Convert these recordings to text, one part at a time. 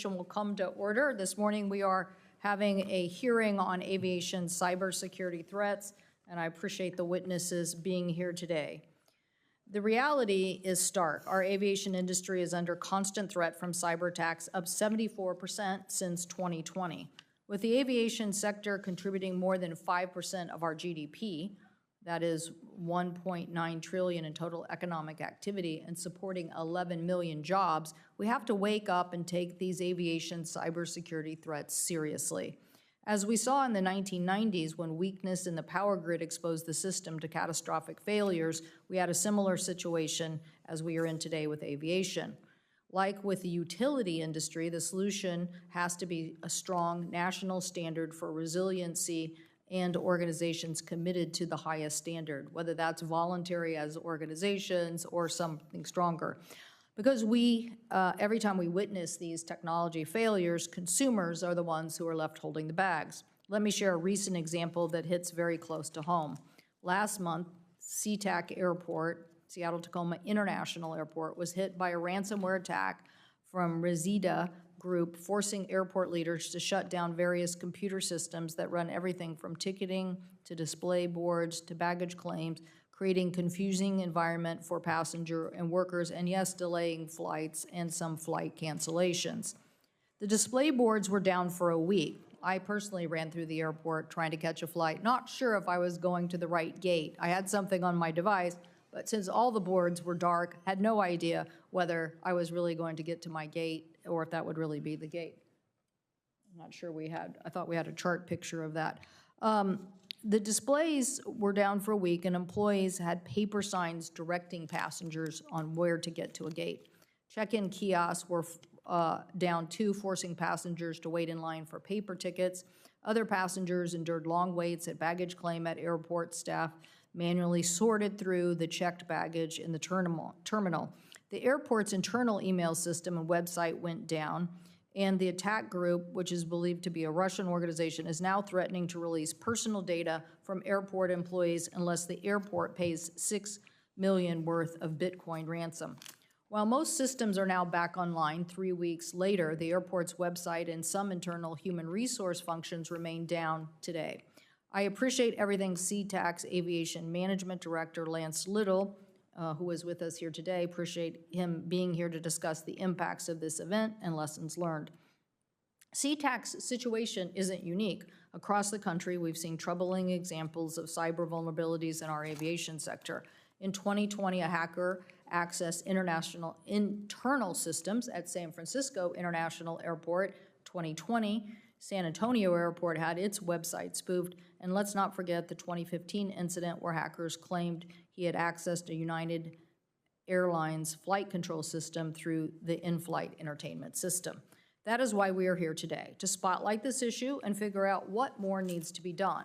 session will come to order. This morning we are having a hearing on aviation cybersecurity threats, and I appreciate the witnesses being here today. The reality is stark. Our aviation industry is under constant threat from cyber attacks, up 74% since 2020. With the aviation sector contributing more than 5% of our GDP, that is $1.9 trillion in total economic activity, and supporting 11 million jobs, we have to wake up and take these aviation cybersecurity threats seriously. As we saw in the 1990s, when weakness in the power grid exposed the system to catastrophic failures, we had a similar situation as we are in today with aviation. Like with the utility industry, the solution has to be a strong national standard for resiliency and organizations committed to the highest standard, whether that's voluntary as organizations or something stronger. Because every time we witness these technology failures, consumers are the ones who are left holding the bags. Let me share a recent example that hits very close to home. Last month, SeaTac Airport, Seattle-Tacoma International Airport, was hit by a ransomware attack from Reseda Group, forcing airport leaders to shut down various computer systems that run everything from ticketing to display boards to baggage claims, creating confusing environment for passenger and workers, and yes, delaying flights and some flight cancellations. The display boards were down for a week. I personally ran through the airport trying to catch a flight, not sure if I was going to the right gate. I had something on my device, but since all the boards were dark, had no idea whether I was really going to get to my gate or if that would really be the gate. I'm not sure I thought we had a chart picture of that. The displays were down for a week, and employees had paper signs directing passengers on where to get to a gate. Check-in kiosks were down too, forcing passengers to wait in line for paper tickets. Other passengers endured long waits at baggage claim at airport. Staff manually sorted through the checked baggage in the terminal. The airport's internal email system and website went down, and the attack group, which is believed to be a Russian organization, is now threatening to release personal data from airport employees unless the airport pays $6 million worth of Bitcoin ransom. While most systems are now back online 3 weeks later, the airport's website and some internal human resource functions remain down today. I appreciate everything SeaTac's Aviation Management Director, Lance Little, who is with us here today, appreciate him being here to discuss the impacts of this event and lessons learned. SeaTac's situation isn't unique. Across the country, we've seen troubling examples of cyber vulnerabilities in our aviation sector. In 2020, a hacker accessed internal systems at San Francisco International Airport. 2020, San Antonio Airport had its website spoofed. And let's not forget the 2015 incident where hackers claimed he had accessed a United Airlines flight control system through the in-flight entertainment system. That is why we are here today, to spotlight this issue and figure out what more needs to be done,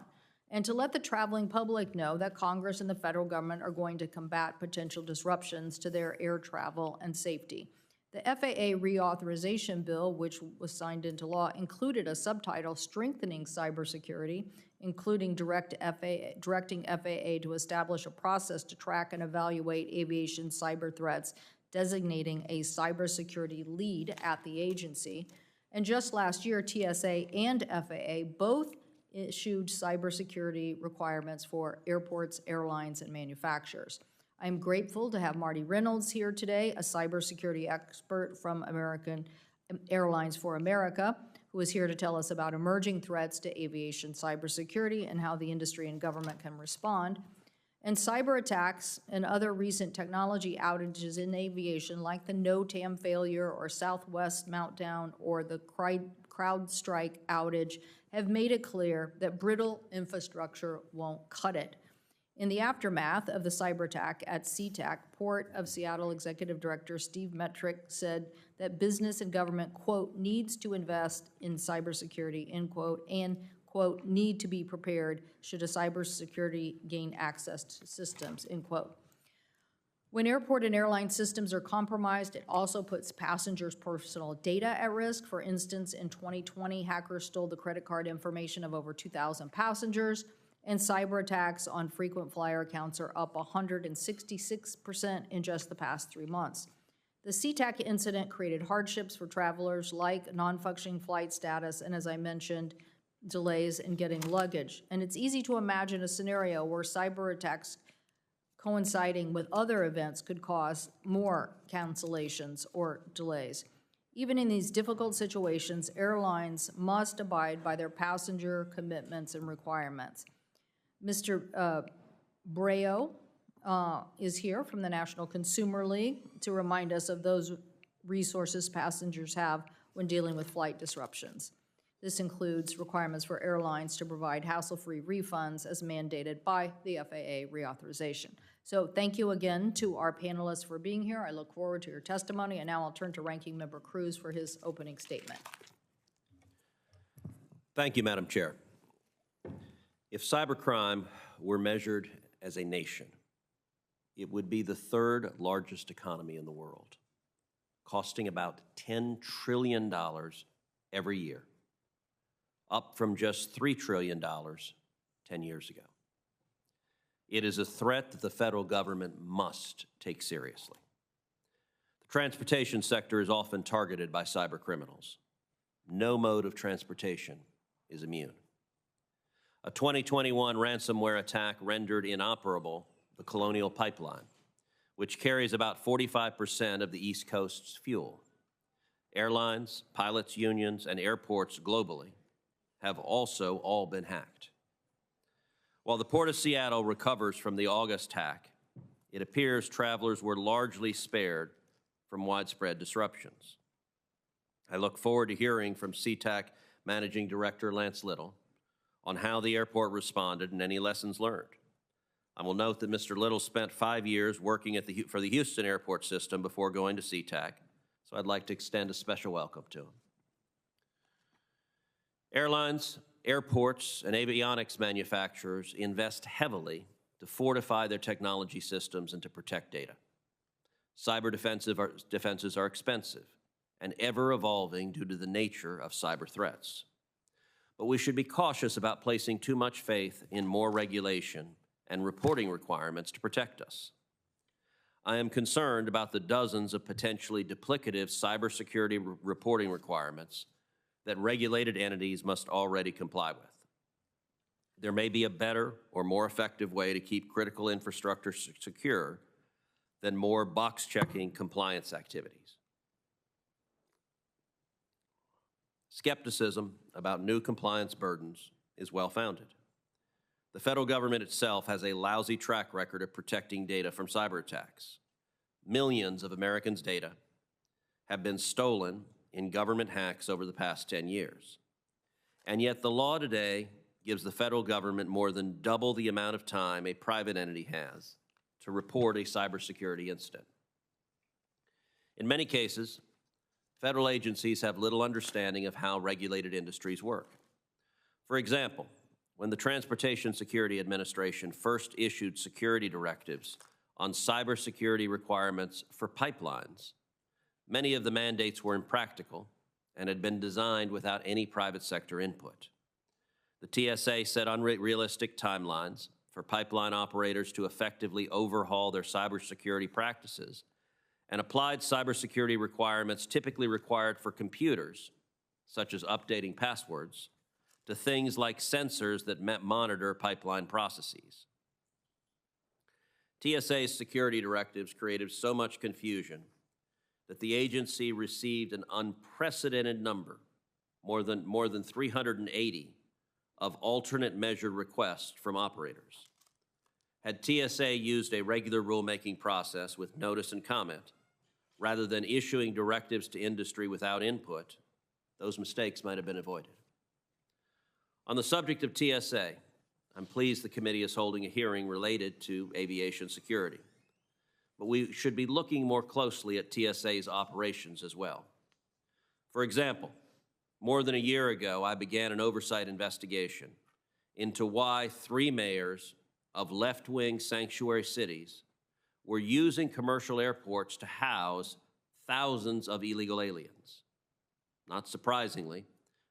and to let the traveling public know that Congress and the federal government are going to combat potential disruptions to their air travel and safety. The FAA reauthorization bill, which was signed into law, included a subtitle strengthening cybersecurity, including directing FAA to establish a process to track and evaluate aviation cyber threats, designating a cybersecurity lead at the agency. And just last year, TSA and FAA both issued cybersecurity requirements for airports, airlines, and manufacturers. I'm grateful to have Marty Reynolds here today, a cybersecurity expert from American Airlines for America, who is here to tell us about emerging threats to aviation cybersecurity and how the industry and government can respond. And cyber attacks and other recent technology outages in aviation, like the NOTAM failure or Southwest meltdown or the CrowdStrike outage, have made it clear that brittle infrastructure won't cut it. In the aftermath of the cyber attack at SeaTac, Port of Seattle Executive Director Steve Metrick said that business and government, quote, needs to invest in cybersecurity, end quote, and, quote, need to be prepared should a cybersecurity gain access to systems, end quote. When airport and airline systems are compromised, it also puts passengers' personal data at risk. For instance, in 2020, hackers stole the credit card information of over 2,000 passengers. And cyber attacks on frequent flyer accounts are up 166% in just the past 3 months. The SeaTac incident created hardships for travelers like non-functioning flight status and, as I mentioned, delays in getting luggage. And it's easy to imagine a scenario where cyber attacks coinciding with other events could cause more cancellations or delays. Even in these difficult situations, airlines must abide by their passenger commitments and requirements. Mr. Breo is here from the National Consumer League to remind us of those resources passengers have when dealing with flight disruptions. This includes requirements for airlines to provide hassle-free refunds as mandated by the FAA reauthorization. So thank you again to our panelists for being here. I look forward to your testimony, and now I'll turn to Ranking Member Cruz for his opening statement. Thank you, Madam Chair. If cybercrime were measured as a nation, it would be the third largest economy in the world, costing about $10 trillion every year, up from just $3 trillion 10 years ago. It is a threat that the federal government must take seriously. The transportation sector is often targeted by cyber criminals. No mode of transportation is immune. A 2021 ransomware attack rendered inoperable the Colonial Pipeline, which carries about 45% of the East Coast's fuel. Airlines, pilots' unions, and airports globally have also all been hacked. While the Port of Seattle recovers from the August hack, it appears travelers were largely spared from widespread disruptions. I look forward to hearing from SeaTac Managing Director Lance Little on how the airport responded and any lessons learned. I will note that Mr. Little spent 5 years working for the Houston airport system before going to SeaTac, so I'd like to extend a special welcome to him. Airlines, airports, and avionics manufacturers invest heavily to fortify their technology systems and to protect data. Cyber defenses are expensive and ever-evolving due to the nature of cyber threats. But we should be cautious about placing too much faith in more regulation and reporting requirements to protect us. I am concerned about the dozens of potentially duplicative cybersecurity reporting requirements that regulated entities must already comply with. There may be a better or more effective way to keep critical infrastructure secure than more box-checking compliance activities. Skepticism about new compliance burdens is well-founded. The federal government itself has a lousy track record of protecting data from cyber attacks. Millions of Americans' data have been stolen in government hacks over the past 10 years. And yet the law today gives the federal government more than double the amount of time a private entity has to report a cybersecurity incident. In many cases, federal agencies have little understanding of how regulated industries work. For example, when the Transportation Security Administration first issued security directives on cybersecurity requirements for pipelines, many of the mandates were impractical and had been designed without any private sector input. The TSA set unrealistic timelines for pipeline operators to effectively overhaul their cybersecurity practices and applied cybersecurity requirements typically required for computers, such as updating passwords, to things like sensors that monitor pipeline processes. TSA's security directives created so much confusion that the agency received an unprecedented number, more than 380, of alternate measure requests from operators. Had TSA used a regular rulemaking process with notice and comment, rather than issuing directives to industry without input, those mistakes might have been avoided. On the subject of TSA, I'm pleased the committee is holding a hearing related to aviation security. But we should be looking more closely at TSA's operations as well. For example, more than a year ago, I began an oversight investigation into why 3 mayors of left-wing sanctuary cities were using commercial airports to house thousands of illegal aliens. Not surprisingly,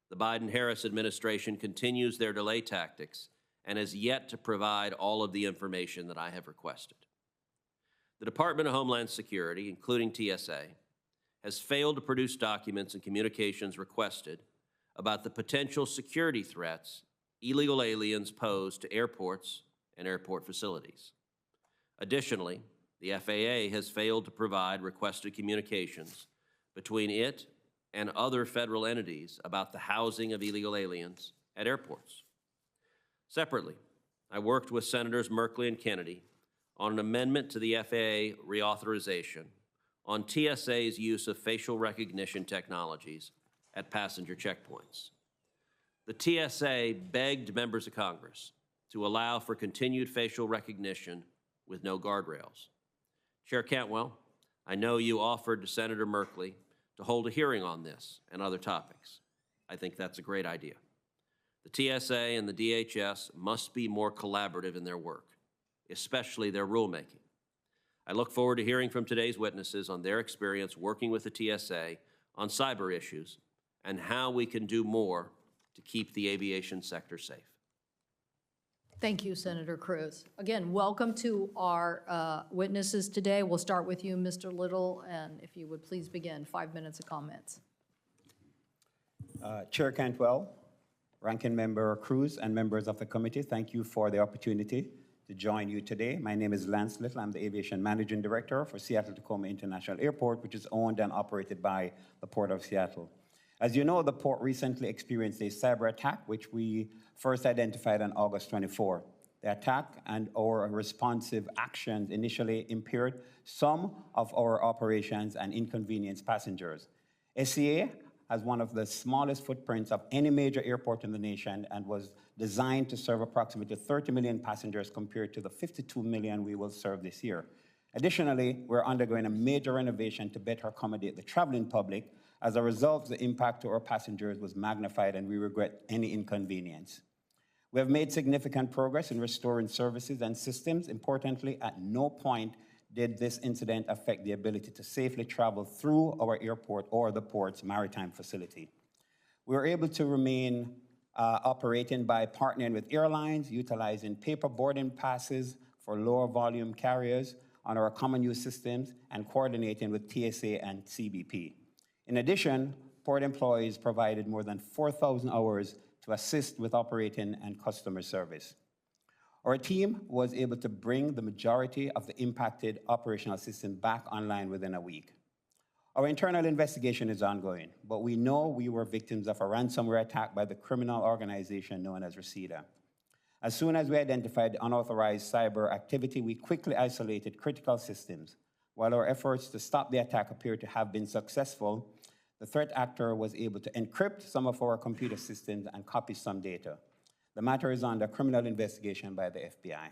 the Biden-Harris administration continues their delay tactics and has yet to provide all of the information that I have requested. The Department of Homeland Security, including TSA, has failed to produce documents and communications requested about the potential security threats illegal aliens pose to airports and airport facilities. Additionally, the FAA has failed to provide requested communications between it and other federal entities about the housing of illegal aliens at airports. Separately, I worked with Senators Merkley and Kennedy on an amendment to the FAA reauthorization on TSA's use of facial recognition technologies at passenger checkpoints. The TSA begged members of Congress to allow for continued facial recognition with no guardrails. Chair Cantwell, I know you offered to Senator Merkley to hold a hearing on this and other topics. I think that's a great idea. The TSA and the DHS must be more collaborative in their work, especially their rulemaking. I look forward to hearing from today's witnesses on their experience working with the TSA on cyber issues and how we can do more to keep the aviation sector safe. Thank you, Senator Cruz. Again, welcome to our witnesses today. We'll start with you, Mr. Little, and if you would please begin, 5 minutes of comments. Chair Cantwell, Ranking Member Cruz, and members of the committee, thank you for the opportunity to join you today. My name is Lance Little. I'm the Aviation Managing Director for Seattle-Tacoma International Airport, which is owned and operated by the Port of Seattle. As you know, the port recently experienced a cyber attack, which we first identified on August 24. The attack and our responsive actions initially impaired some of our operations and inconvenienced passengers. SCA has one of the smallest footprints of any major airport in the nation and was designed to serve approximately 30 million passengers compared to the 52 million we will serve this year. Additionally, we're undergoing a major renovation to better accommodate the traveling public. As a result, the impact to our passengers was magnified, and we regret any inconvenience. We have made significant progress in restoring services and systems. Importantly, at no point did this incident affect the ability to safely travel through our airport or the port's maritime facility. We were able to remain operating by partnering with airlines, utilizing paper boarding passes for lower volume carriers on our common use systems, and coordinating with TSA and CBP. In addition, port employees provided more than 4,000 hours to assist with operating and customer service. Our team was able to bring the majority of the impacted operational system back online within a week. Our internal investigation is ongoing, but we know we were victims of a ransomware attack by the criminal organization known as Reseda. As soon as we identified unauthorized cyber activity, we quickly isolated critical systems. While our efforts to stop the attack appear to have been successful, the threat actor was able to encrypt some of our computer systems and copy some data. The matter is under criminal investigation by the FBI.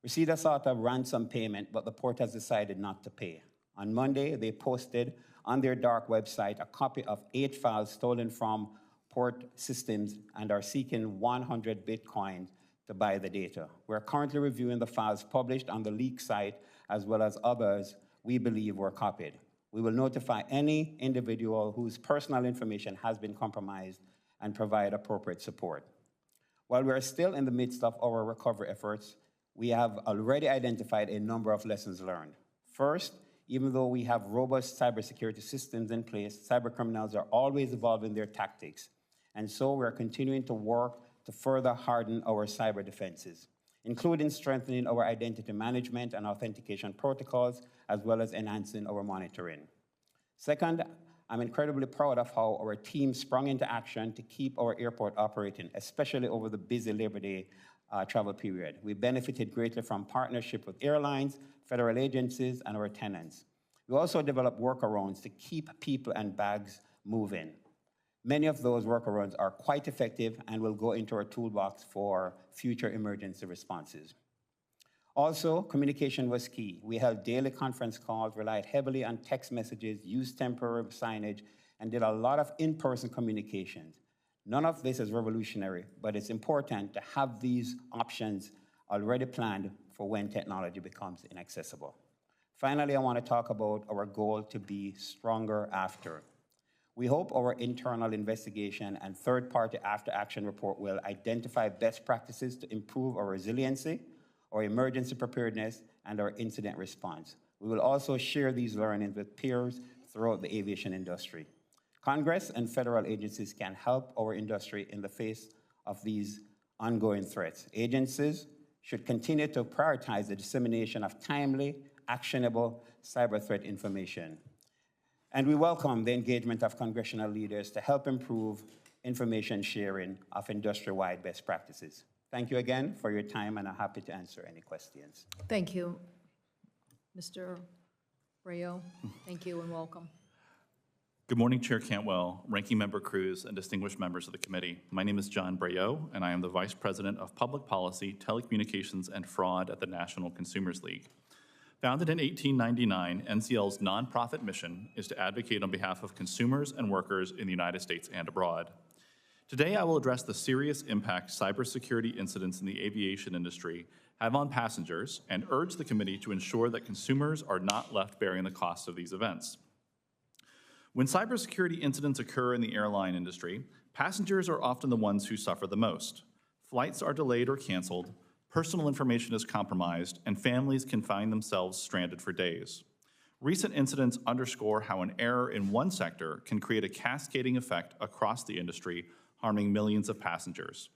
Reseda sought a ransom payment, but the port has decided not to pay. On Monday, they posted on their dark website a copy of 8 files stolen from port systems and are seeking 100 Bitcoin to buy the data. We're currently reviewing the files published on the leak site as well as others we believe were copied. We will notify any individual whose personal information has been compromised and provide appropriate support. While we are still in the midst of our recovery efforts, we have already identified a number of lessons learned. First, even though we have robust cybersecurity systems in place, cybercriminals are always evolving their tactics. And so we're continuing to work to further harden our cyber defenses, including strengthening our identity management and authentication protocols, as well as enhancing our monitoring. Second, I'm incredibly proud of how our team sprung into action to keep our airport operating, especially over the busy Labor Day travel period. We benefited greatly from partnership with airlines, federal agencies, and our tenants. We also developed workarounds to keep people and bags moving. Many of those workarounds are quite effective and will go into our toolbox for future emergency responses. Also, communication was key. We held daily conference calls, relied heavily on text messages, used temporary signage, and did a lot of in-person communications. None of this is revolutionary, but it's important to have these options already planned for when technology becomes inaccessible. Finally, I want to talk about our goal to be stronger after. We hope our internal investigation and third-party after-action report will identify best practices to improve our resiliency, our emergency preparedness, and our incident response. We will also share these learnings with peers throughout the aviation industry. Congress and federal agencies can help our industry in the face of these ongoing threats. Agencies should continue to prioritize the dissemination of timely, actionable cyber threat information. And we welcome the engagement of congressional leaders to help improve information sharing of industry-wide best practices. Thank you again for your time, and I'm happy to answer any questions. Thank you, Mr. Rayo. Thank you and welcome. Good morning, Chair Cantwell, Ranking Member Cruz, and distinguished members of the committee. My name is John Brayo, and I am the Vice President of Public Policy, Telecommunications, and Fraud at the National Consumers League. Founded in 1899, NCL's nonprofit mission is to advocate on behalf of consumers and workers in the United States and abroad. Today, I will address the serious impact cybersecurity incidents in the aviation industry have on passengers and urge the committee to ensure that consumers are not left bearing the costs of these events. When cybersecurity incidents occur in the airline industry, passengers are often the ones who suffer the most. Flights are delayed or canceled, personal information is compromised, and families can find themselves stranded for days. Recent incidents underscore how an error in one sector can create a cascading effect across the industry, harming millions of passengers.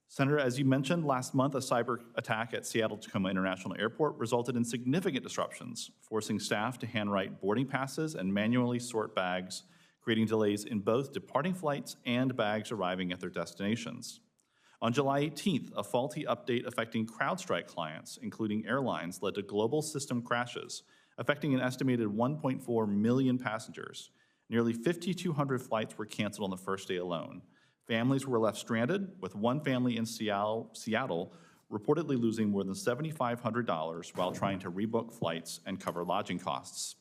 Senator, as you mentioned, last month, a cyber attack at Seattle-Tacoma International Airport resulted in significant disruptions, forcing staff to handwrite boarding passes and manually sort bags, creating delays in both departing flights and bags arriving at their destinations. On July 18th, a faulty update affecting CrowdStrike clients, including airlines, led to global system crashes, affecting an estimated 1.4 million passengers. Nearly 5,200 flights were canceled on the first day alone. Families were left stranded, with one family in Seattle reportedly losing more than $7,500 while trying to rebook flights and cover lodging costs.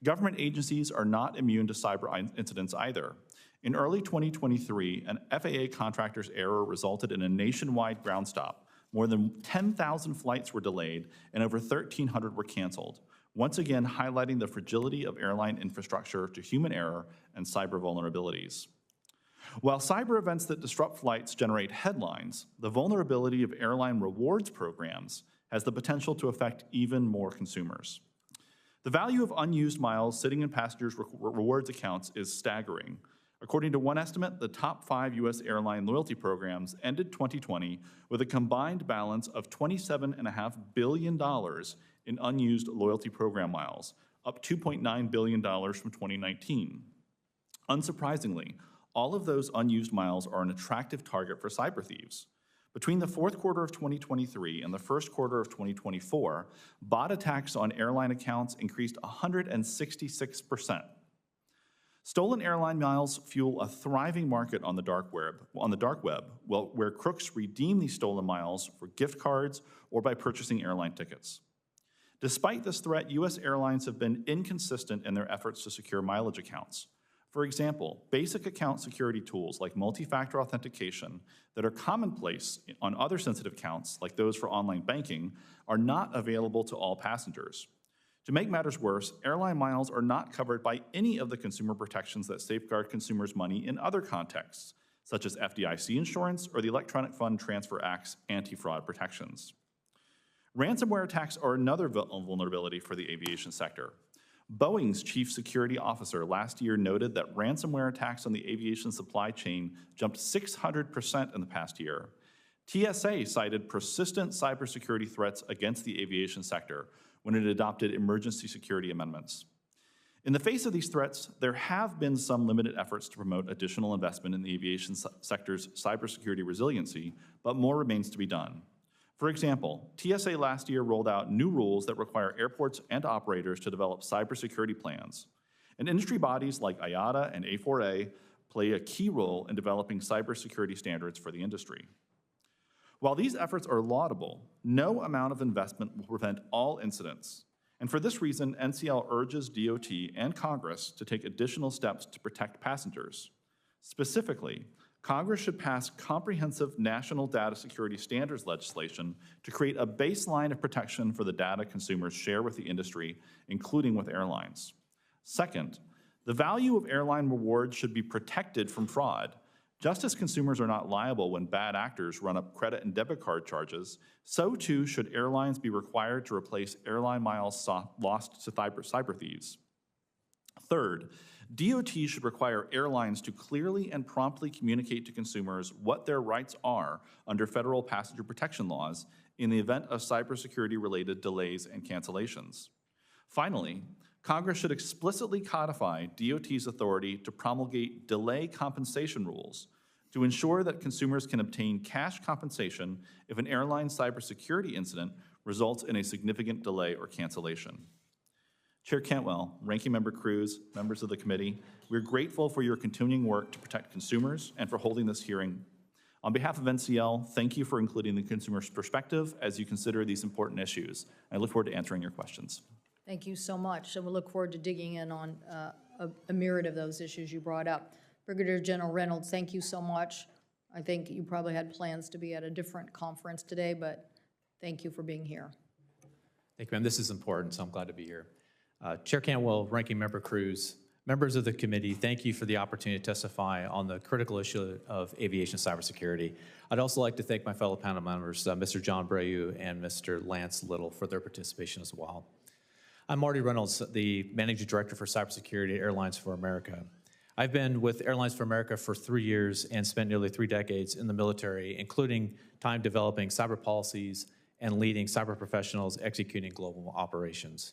Government agencies are not immune to cyber incidents either. In early 2023, an FAA contractor's error resulted in a nationwide ground stop. More than 10,000 flights were delayed and over 1,300 were canceled, once again highlighting the fragility of airline infrastructure to human error and cyber vulnerabilities. While cyber events that disrupt flights generate headlines, the vulnerability of airline rewards programs has the potential to affect even more consumers. The value of unused miles sitting in passengers' rewards accounts is staggering. According to one estimate, the top 5 U.S. airline loyalty programs ended 2020 with a combined balance of $27.5 billion in unused loyalty program miles, up $2.9 billion from 2019. Unsurprisingly, all of those unused miles are an attractive target for cyber thieves. Between the fourth quarter of 2023 and the first quarter of 2024, bot attacks on airline accounts increased 166%. Stolen airline miles fuel a thriving market on the dark web, where crooks redeem these stolen miles for gift cards or by purchasing airline tickets. Despite this threat, U.S. airlines have been inconsistent in their efforts to secure mileage accounts. For example, basic account security tools like multi-factor authentication that are commonplace on other sensitive accounts, like those for online banking, are not available to all passengers. To make matters worse, airline miles are not covered by any of the consumer protections that safeguard consumers' money in other contexts, such as FDIC insurance or the Electronic Fund Transfer Act's anti-fraud protections. Ransomware attacks are another vulnerability for the aviation sector. Boeing's chief security officer last year noted that ransomware attacks on the aviation supply chain jumped 600% in the past year. TSA cited persistent cybersecurity threats against the aviation sector when it adopted emergency security amendments. In the face of these threats, there have been some limited efforts to promote additional investment in the aviation sector's cybersecurity resiliency, but more remains to be done. For example, TSA last year rolled out new rules that require airports and operators to develop cybersecurity plans. And industry bodies like IATA and A4A play a key role in developing cybersecurity standards for the industry. While these efforts are laudable, no amount of investment will prevent all incidents. And for this reason, NCL urges DOT and Congress to take additional steps to protect passengers. Specifically, Congress should pass comprehensive national data security standards legislation to create a baseline of protection for the data consumers share with the industry, including with airlines. Second, the value of airline rewards should be protected from fraud. Just as consumers are not liable when bad actors run up credit and debit card charges, so too should airlines be required to replace airline miles lost to cyber thieves. Third, DOT should require airlines to clearly and promptly communicate to consumers what their rights are under federal passenger protection laws in the event of cybersecurity-related delays and cancellations. Finally, Congress should explicitly codify DOT's authority to promulgate delay compensation rules to ensure that consumers can obtain cash compensation if an airline cybersecurity incident results in a significant delay or cancellation. Chair Cantwell, Ranking Member Cruz, members of the committee, we're grateful for your continuing work to protect consumers and for holding this hearing. On behalf of NCL, thank you for including the consumer's perspective as you consider these important issues. I look forward to answering your questions. Thank you so much, and we look forward to digging in on a myriad of those issues you brought up. Brigadier General Reynolds, thank you so much. I think you probably had plans to be at a different conference today, but thank you for being here. Thank you, ma'am. This is important, so I'm glad to be here. Chair Cantwell, Ranking Member Cruz, members of the committee, thank you for the opportunity to testify on the critical issue of aviation cybersecurity. I'd also like to thank my fellow panel members, Mr. John Breu and Mr. Lance Little, for their participation as well. I'm Marty Reynolds, the Managing Director for Cybersecurity at Airlines for America. I've been with Airlines for America for 3 years and spent nearly 3 decades in the military, including time developing cyber policies and leading cyber professionals executing global operations.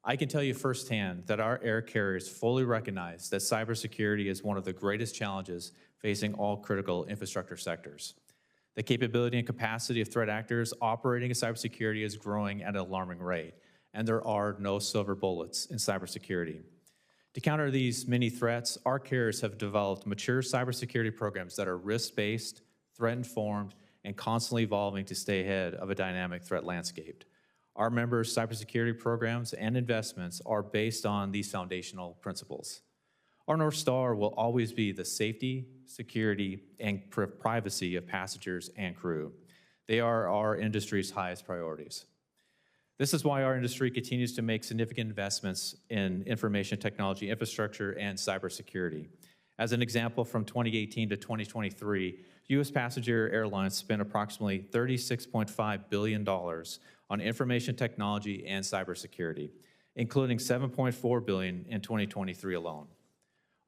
I can tell you firsthand that our air carriers fully recognize that cybersecurity is one of the greatest challenges facing all critical infrastructure sectors. The capability and capacity of threat actors operating in cybersecurity is growing at an alarming rate, and there are no silver bullets in cybersecurity. To counter these many threats, our carriers have developed mature cybersecurity programs that are risk-based, threat-informed, and constantly evolving to stay ahead of a dynamic threat landscape. Our members' cybersecurity programs and investments are based on these foundational principles. Our North Star will always be the safety, security, and privacy of passengers and crew. They are our industry's highest priorities. This is why our industry continues to make significant investments in information technology infrastructure and cybersecurity. As an example, from 2018 to 2023, U.S. passenger airlines spent approximately $36.5 billion on information technology and cybersecurity, including $7.4 billion in 2023 alone.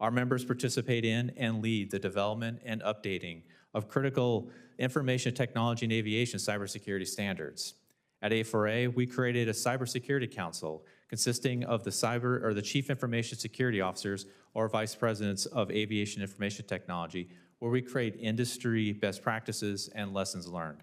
Our members participate in and lead the development and updating of critical information technology and aviation cybersecurity standards. At A4A, we created a cybersecurity council consisting of the chief information security officers or vice presidents of aviation information technology, where we create industry best practices and lessons learned.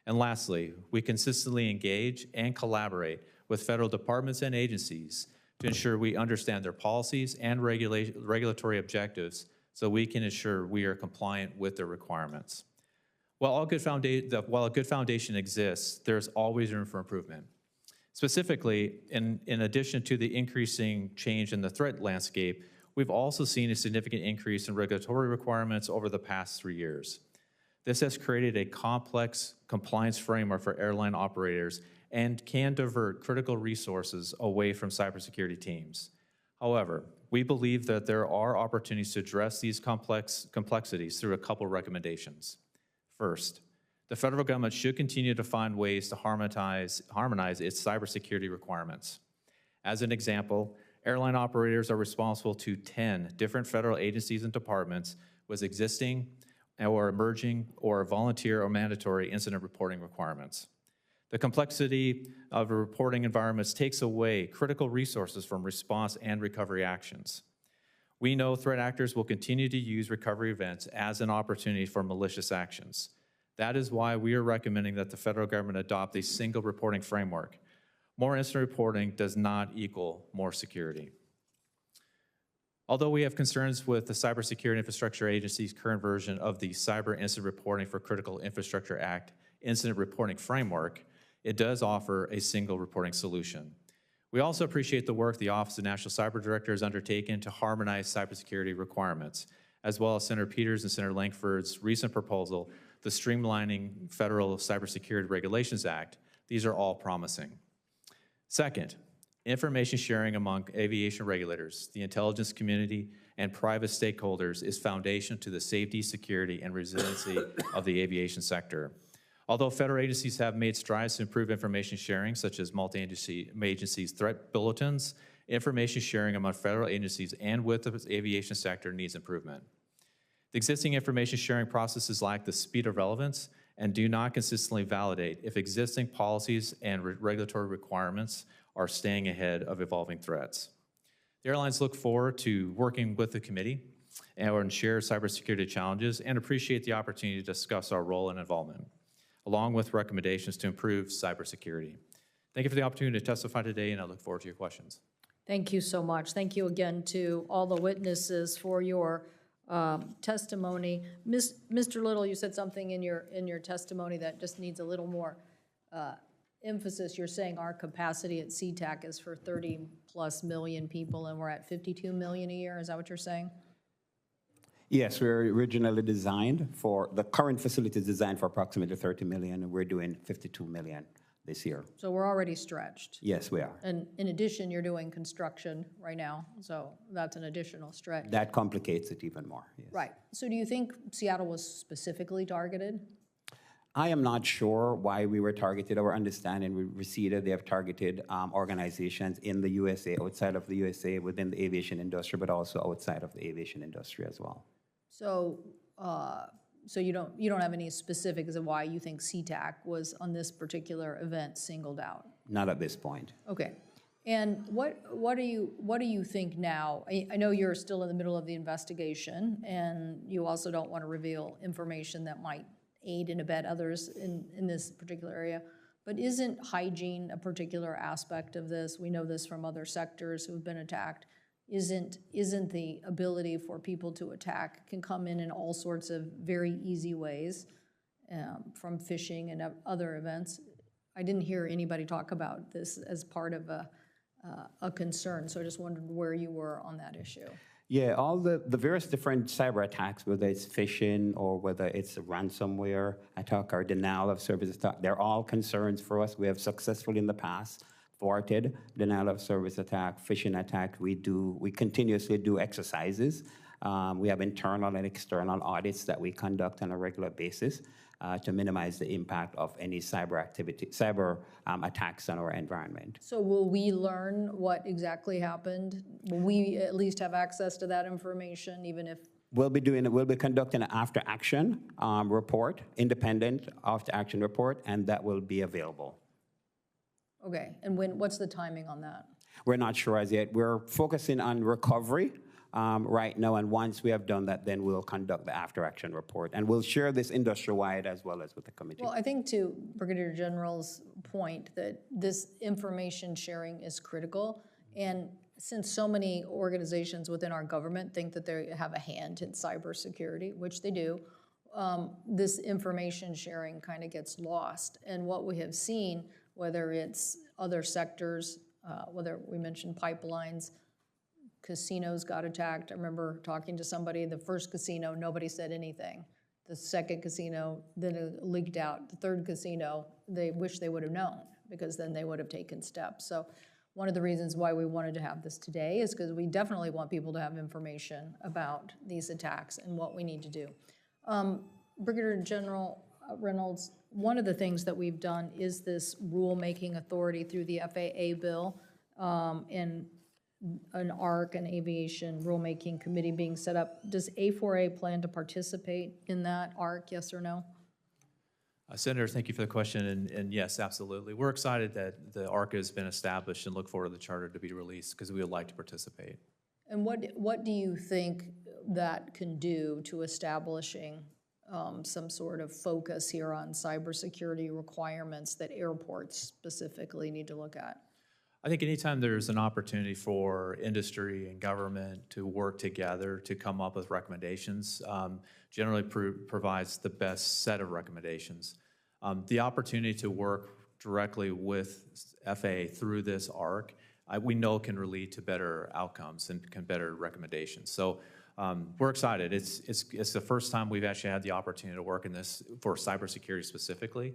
And lastly, we consistently engage and collaborate with federal departments and agencies to ensure we understand their policies and regulatory objectives so we can ensure we are compliant with their requirements. While a good foundation exists, there's always room for improvement. Specifically, in addition to the increasing change in the threat landscape, we've also seen a significant increase in regulatory requirements over the past 3 years. This has created a complex compliance framework for airline operators and can divert critical resources away from cybersecurity teams. However, we believe that there are opportunities to address these complexities through a couple recommendations. First, the federal government should continue to find ways to harmonize its cybersecurity requirements. As an example, airline operators are responsible to 10 different federal agencies and departments with existing or emerging or volunteer or mandatory incident reporting requirements. The complexity of reporting environments takes away critical resources from response and recovery actions. We know threat actors will continue to use recovery events as an opportunity for malicious actions. That is why we are recommending that the federal government adopt a single reporting framework. More incident reporting does not equal more security. Although we have concerns with the Cybersecurity Infrastructure Agency's current version of the Cyber Incident Reporting for Critical Infrastructure Act Incident Reporting Framework, it does offer a single reporting solution. We also appreciate the work the Office of National Cyber Director has undertaken to harmonize cybersecurity requirements, as well as Senator Peters and Senator Lankford's recent proposal, the Streamlining Federal Cybersecurity Regulations Act. These are all promising. Second, information sharing among aviation regulators, the intelligence community, and private stakeholders is foundation to the safety, security, and resiliency of the aviation sector. Although federal agencies have made strides to improve information sharing, such as multi-agency threat bulletins information sharing among federal agencies and with the aviation sector needs improvement. The existing information sharing processes lack the speed of relevance and do not consistently validate if existing policies and regulatory requirements are staying ahead of evolving threats. The airlines look forward to working with the committee and share cybersecurity challenges and appreciate the opportunity to discuss our role and involvement, along with recommendations to improve cybersecurity. Thank you for the opportunity to testify today, and I look forward to your questions. Thank you so much. Thank you again to all the witnesses for your testimony. Mr. Little, you said something in your testimony that just needs a little more emphasis. You're saying our capacity at CTAC is for 30+ million people, and we're at 52 million a year. Is that what you're saying? Yes, we were originally designed for, the current facility is designed for approximately 30 million, and we're doing 52 million this year. So we're already stretched. Yes, we are. And in addition, you're doing construction right now, so that's an additional stretch. That complicates it even more. Yes. Right. So do you think Seattle was specifically targeted? I am not sure why we were targeted. Our understanding, we received that they have targeted organizations in the USA, outside of the USA, within the aviation industry, but also outside of the aviation industry as well. So, so you don't have any specifics of why you think CTAC was on this particular event singled out? Not at this point. Okay. And what do you think now? I know you're still in the middle of the investigation, and you also don't want to reveal information that might aid and abet others in this particular area. But isn't hygiene a particular aspect of this? We know this from other sectors who have been attacked. Isn't the ability for people to attack can come in all sorts of very easy ways, from phishing and other events. I didn't hear anybody talk about this as part of a concern, so I just wondered where you were on that issue. Yeah, all the various different cyber attacks, whether it's phishing or whether it's a ransomware attack or denial of service attack, they're all concerns for us. We have successfully in the past thwarted denial of service attack, phishing attack. We continuously do exercises. We have internal and external audits that we conduct on a regular basis to minimize the impact of any cyber attacks on our environment. So will we learn what exactly happened? Will we at least have access to that information, even if? We'll be conducting an after-action report, independent after-action report, and that will be available. Okay, and what's the timing on that? We're not sure as yet. We're focusing on recovery right now, and once we have done that, then we'll conduct the after-action report, and we'll share this industry-wide as well as with the committee. Well, I think to Brigadier General's point that this information sharing is critical, and since so many organizations within our government think that they have a hand in cybersecurity, which they do, this information sharing kind of gets lost. And what we have seen, whether it's other sectors, whether we mentioned pipelines, casinos got attacked. I remember talking to somebody, the first casino, nobody said anything. The second casino, then it leaked out. The third casino, they wish they would have known, because then they would have taken steps. So one of the reasons why we wanted to have this today is because we definitely want people to have information about these attacks and what we need to do. Brigadier General Reynolds, one of the things that we've done is this rulemaking authority through the FAA bill, and an ARC, an aviation rulemaking committee being set up. Does A4A plan to participate in that ARC, yes or no? Senator, thank you for the question, and yes, absolutely. We're excited that the ARC has been established and look forward to the charter to be released because we would like to participate. And what do you think that can do to establishing some sort of focus here on cybersecurity requirements that airports specifically need to look at? I think anytime there's an opportunity for industry and government to work together to come up with recommendations, generally provides the best set of recommendations. The opportunity to work directly with FAA through this ARC, we know can lead to better outcomes and better recommendations. So we're excited. It's the first time we've actually had the opportunity to work in this for cybersecurity specifically.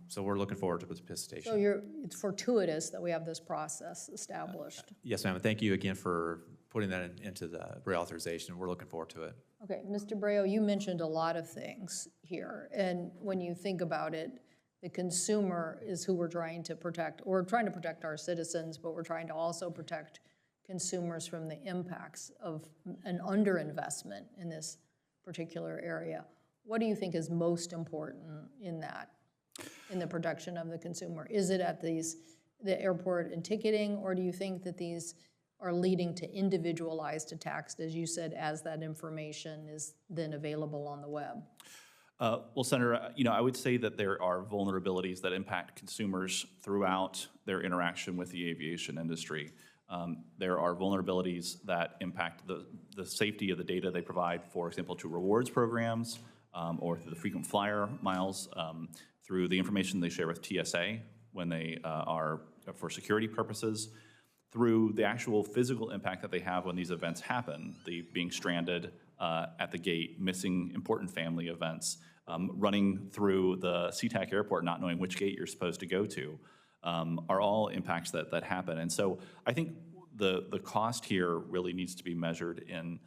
So we're looking forward to participation. So it's fortuitous that we have this process established. Yes, ma'am. Thank you again for putting that into the reauthorization. We're looking forward to it. Okay, Mr. Breo, you mentioned a lot of things here, and when you think about it, the consumer is who we're trying to protect. We're trying to protect our citizens, but we're trying to also protect consumers from the impacts of an underinvestment in this particular area. What do you think is most important in that, in the protection of the consumer? Is it at the airport and ticketing, or do you think that these are leading to individualized attacks, as you said, as that information is then available on the web? Well, Senator, I would say that there are vulnerabilities that impact consumers throughout their interaction with the aviation industry. There are vulnerabilities that impact the safety of the data they provide, for example, to rewards programs or through the frequent flyer miles, through the information they share with TSA when they are for security purposes, through the actual physical impact that they have when these events happen, the being stranded at the gate, missing important family events, running through the SeaTac airport not knowing which gate you're supposed to go to, are all impacts that happen. And so I think the cost here really needs to be measured in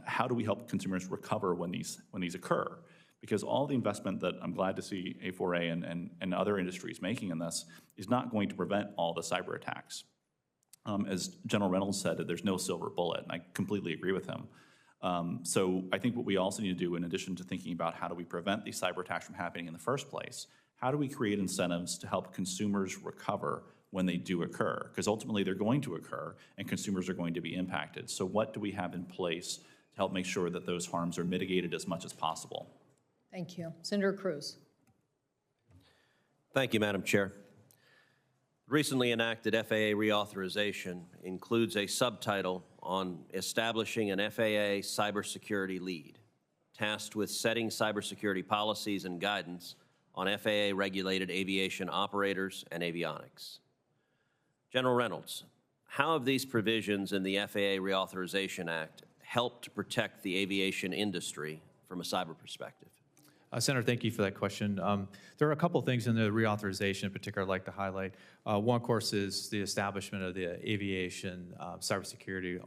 how do we help consumers recover when these occur? Because all the investment that I'm glad to see A4A and other industries making in this is not going to prevent all the cyber attacks. As General Reynolds said, there's no silver bullet, and I completely agree with him. So I think what we also need to do, in addition to thinking about how do we prevent these cyber attacks from happening in the first place, how do we create incentives to help consumers recover when they do occur? Because ultimately they're going to occur and consumers are going to be impacted. So what do we have in place to help make sure that those harms are mitigated as much as possible? Thank you. Senator Cruz. Thank you, Madam Chair. Recently enacted FAA reauthorization includes a subtitle on establishing an FAA cybersecurity lead, tasked with setting cybersecurity policies and guidance on FAA-regulated aviation operators and avionics. General Reynolds, how have these provisions in the FAA Reauthorization Act helped to protect the aviation industry from a cyber perspective? Senator, thank you for that question. There are a couple things in the reauthorization in particular I'd like to highlight. One, of course, is the establishment of the Aviation Cybersecurity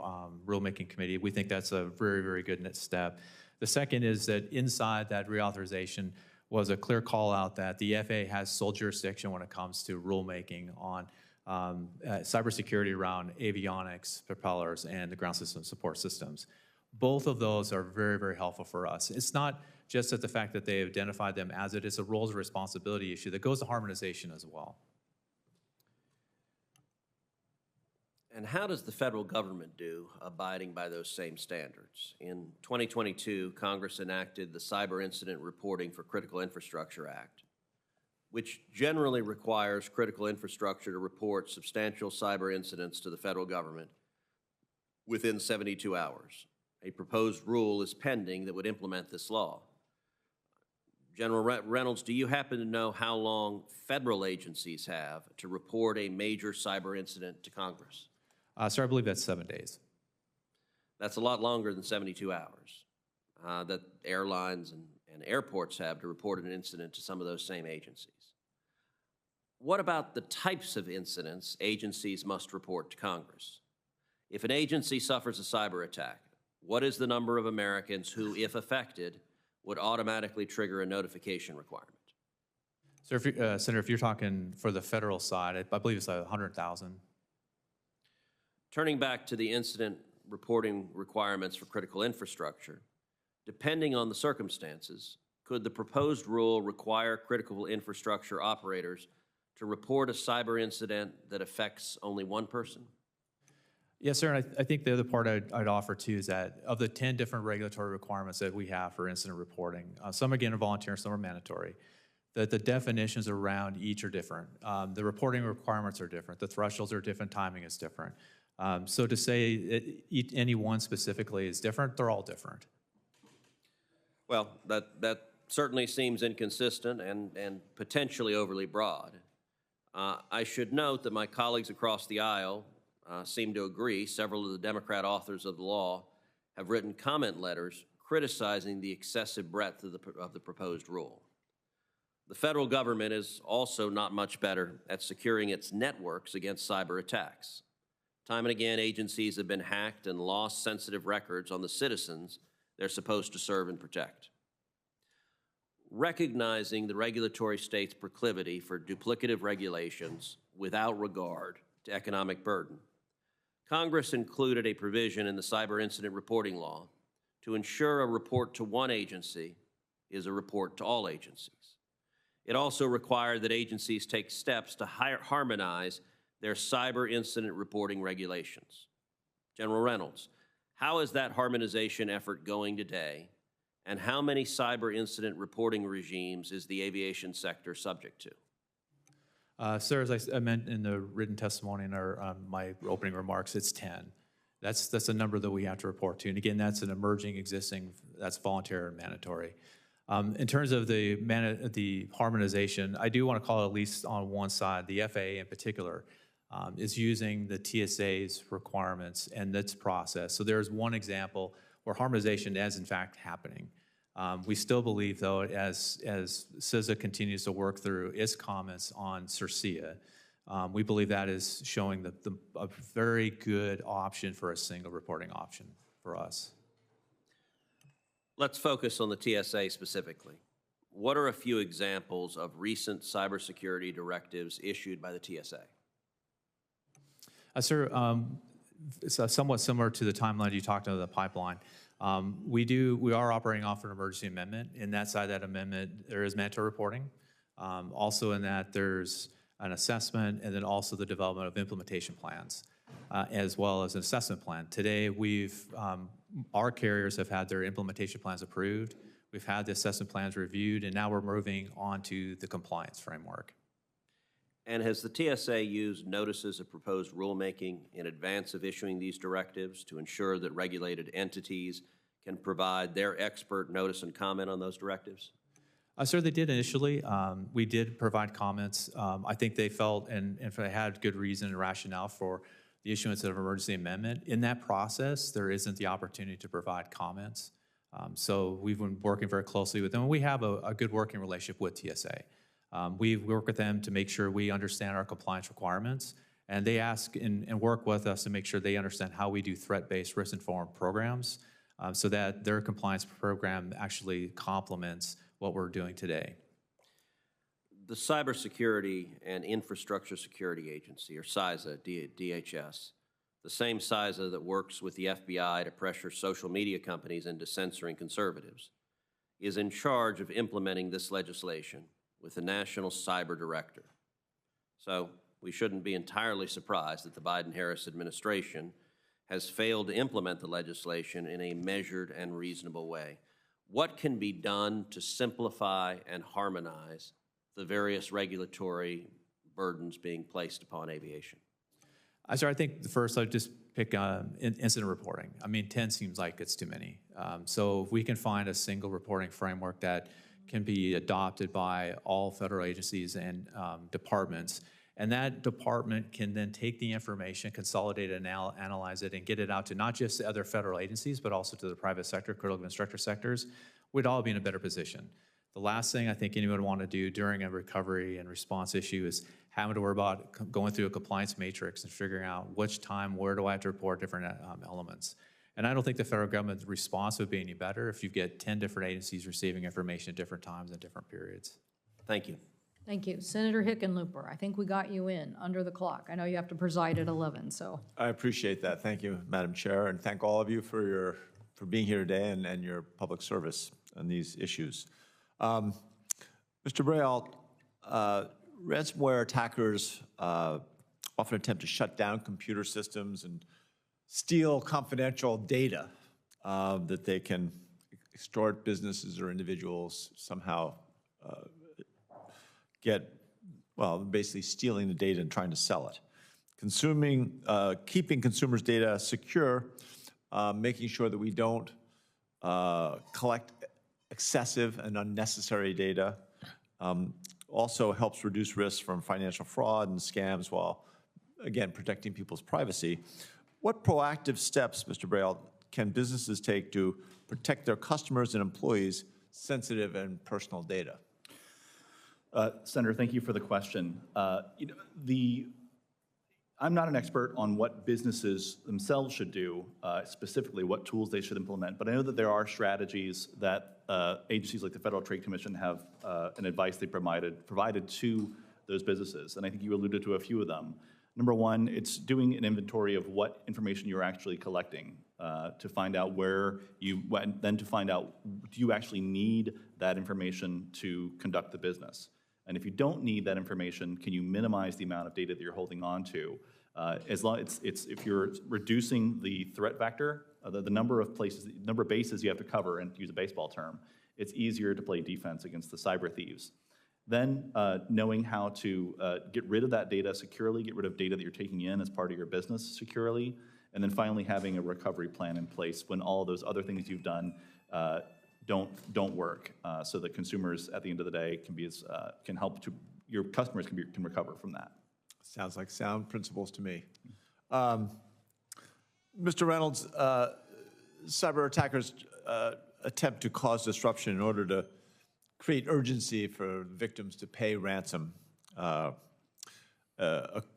Rulemaking Committee. We think that's a very, very good next step. The second is that inside that reauthorization was a clear call out that the FAA has sole jurisdiction when it comes to rulemaking on cybersecurity around avionics, propellers, and the ground system support systems. Both of those are very, very helpful for us. It's not just that the fact that they identified them as it is a roles and responsibility issue that goes to harmonization as well. And how does the federal government do abiding by those same standards? In 2022, Congress enacted the Cyber Incident Reporting for Critical Infrastructure Act, which generally requires critical infrastructure to report substantial cyber incidents to the federal government within 72 hours. A proposed rule is pending that would implement this law. General Reynolds, do you happen to know how long federal agencies have to report a major cyber incident to Congress? Sir, I believe that's 7 days. That's a lot longer than 72 hours that airlines and airports have to report an incident to some of those same agencies. What about the types of incidents agencies must report to Congress? If an agency suffers a cyber attack, what is the number of Americans who, if affected, would automatically trigger a notification requirement? Sir, Senator, if you're talking for the federal side, I believe it's 100,000. Turning back to the incident reporting requirements for critical infrastructure, depending on the circumstances, could the proposed rule require critical infrastructure operators to report a cyber incident that affects only one person? Yes, sir, and I think the other part I'd offer too is that of the 10 different regulatory requirements that we have for incident reporting, some again are voluntary, some are mandatory, that the definitions around each are different. The reporting requirements are different, the thresholds are different, timing is different. So to say any one specifically is different, they're all different. Well, that certainly seems inconsistent and potentially overly broad. I should note that my colleagues across the aisle seem to agree. Several of the Democrat authors of the law have written comment letters criticizing the excessive breadth of the proposed rule. The federal government is also not much better at securing its networks against cyber attacks. Time and again, agencies have been hacked and lost sensitive records on the citizens they're supposed to serve and protect. recognizing the regulatory state's proclivity for duplicative regulations without regard to economic burden, Congress included a provision in the cyber incident reporting law to ensure a report to one agency is a report to all agencies. It also required that agencies take steps to harmonize their cyber incident reporting regulations. General Reynolds, how is that harmonization effort going today, and how many cyber incident reporting regimes is the aviation sector subject to? Sir, as I meant in the written testimony in my opening remarks, it's 10. That's a number that we have to report to. And again, that's an emerging, existing, that's voluntary and mandatory. In terms of the harmonization, I do want to call it, at least on one side, the FAA in particular is using the TSA's requirements and its process. So there's one example where harmonization is in fact happening. We still believe, though, as CISA continues to work through its comments on CERCIA, we believe that is showing a very good option for a single reporting option for us. Let's focus on the TSA specifically. What are a few examples of recent cybersecurity directives issued by the TSA? Sir, it's somewhat similar to the timeline you talked about, the pipeline. We are operating off an emergency amendment. In that side of that amendment, there is mandatory reporting. Also in that, there's an assessment, and then also the development of implementation plans, as well as an assessment plan. Today, our carriers have had their implementation plans approved. We've had the assessment plans reviewed, and now we're moving on to the compliance framework. And has the TSA used notices of proposed rulemaking in advance of issuing these directives to ensure that regulated entities can provide their expert notice and comment on those directives? Sir, they did initially. We did provide comments. I think they felt, and they had good reason and rationale for the issuance of an emergency amendment. In that process, there isn't the opportunity to provide comments. So we've been working very closely with them. We have a good working relationship with TSA. We work with them to make sure we understand our compliance requirements, and they ask and work with us to make sure they understand how we do threat-based, risk-informed programs so that their compliance program actually complements what we're doing today. The Cybersecurity and Infrastructure Security Agency, or CISA, DHS, the same CISA that works with the FBI to pressure social media companies into censoring conservatives, is in charge of implementing this legislation with the National Cyber Director. So we shouldn't be entirely surprised that the Biden-Harris administration has failed to implement the legislation in a measured and reasonable way. What can be done to simplify and harmonize the various regulatory burdens being placed upon aviation? Sir, I think first I'd just pick incident reporting. I mean, 10 seems like it's too many. So if we can find a single reporting framework that can be adopted by all federal agencies and departments, and that department can then take the information, consolidate it, and analyze it, and get it out to not just the other federal agencies, but also to the private sector, critical infrastructure sectors, we'd all be in a better position. The last thing I think anyone would want to do during a recovery and response issue is having to worry about going through a compliance matrix and figuring out which time, where do I have to report different elements. And I don't think the federal government's response would be any better if you get 10 different agencies receiving information at different times and different periods. Thank you. Thank you. Senator Hickenlooper, I think we got you in under the clock. I know you have to preside at 11, so. I appreciate that. Thank you, Madam Chair, and thank all of you for being here today and your public service on these issues. Mr. Braille, ransomware attackers often attempt to shut down computer systems and steal confidential data that they can extort businesses or individuals, somehow basically stealing the data and trying to sell it. Keeping consumers' data secure, making sure that we don't collect excessive and unnecessary data, also helps reduce risks from financial fraud and scams while, again, protecting people's privacy. What proactive steps, Mr. Braille, can businesses take to protect their customers and employees' sensitive and personal data? Senator, thank you for the question. I'm not an expert on what businesses themselves should do, specifically what tools they should implement, but I know that there are strategies that agencies like the Federal Trade Commission have and advice they provided to those businesses, and I think you alluded to a few of them. Number one, it's doing an inventory of what information you're actually collecting to find out then to find out, do you actually need that information to conduct the business? And if you don't need that information, can you minimize the amount of data that you're holding on to? As long if you're reducing the threat vector, the number of bases you have to cover, and to use a baseball term, it's easier to play defense against the cyber thieves. Then knowing how to get rid of that data securely, get rid of data that you're taking in as part of your business securely, and then finally having a recovery plan in place when all those other things you've done don't work, so that consumers at the end of the day can help to your customers can recover from that. Sounds like sound principles to me. Mr. Reynolds, cyber attackers attempt to cause disruption in order to create urgency for victims to pay ransom. A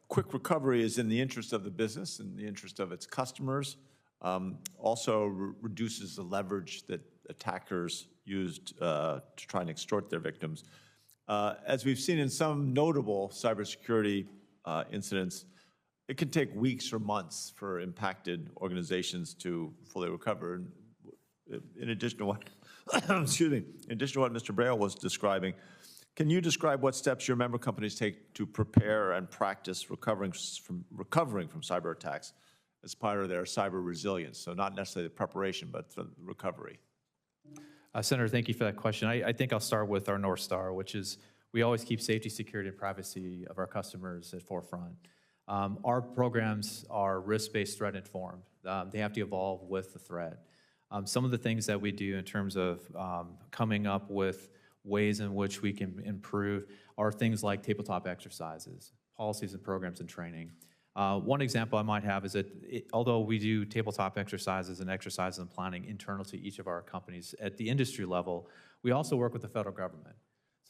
quick recovery is in the interest of the business, in the interest of its customers. Also reduces the leverage that attackers used to try and extort their victims. As we've seen in some notable cybersecurity incidents, it can take weeks or months for impacted organizations to fully recover. In addition to what, excuse me, in addition to what Mr. Braille was describing, can you describe what steps your member companies take to prepare and practice recovering from cyber attacks as part of their cyber resilience? So not necessarily the preparation, but the recovery. Senator, thank you for that question. I think I'll start with our North Star, which is we always keep safety, security, and privacy of our customers at forefront. Our programs are risk-based threat informed. They have to evolve with the threat. Some of the things that we do in terms of coming up with ways in which we can improve are things like tabletop exercises, policies and programs and training. One example I might have is that although we do tabletop exercises and planning internal to each of our companies at the industry level, we also work with the federal government.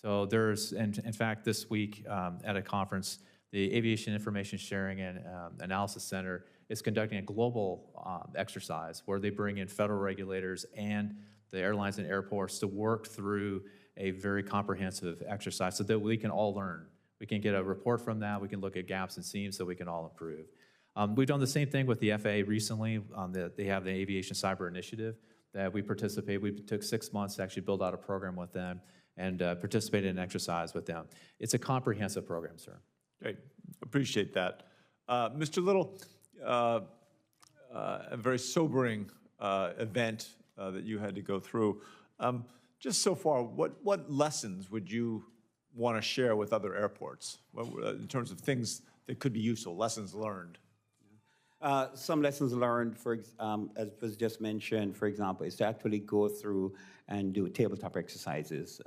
So there's, in fact, this week at a conference, the Aviation Information Sharing and Analysis Center is conducting a global exercise where they bring in federal regulators and the airlines and airports to work through a very comprehensive exercise so that we can all learn. We can get a report from that, we can look at gaps and seams so we can all improve. We've done the same thing with the FAA recently. They have the Aviation Cyber Initiative that we participate. We took 6 months to actually build out a program with them and participate in an exercise with them. It's a comprehensive program, sir. Great, appreciate that. Mr. Little, a very sobering event that you had to go through. Just so far, what lessons would you want to share with other airports in terms of things that could be useful, lessons learned? Some lessons learned, as was just mentioned, for example, is to actually go through and do tabletop exercises.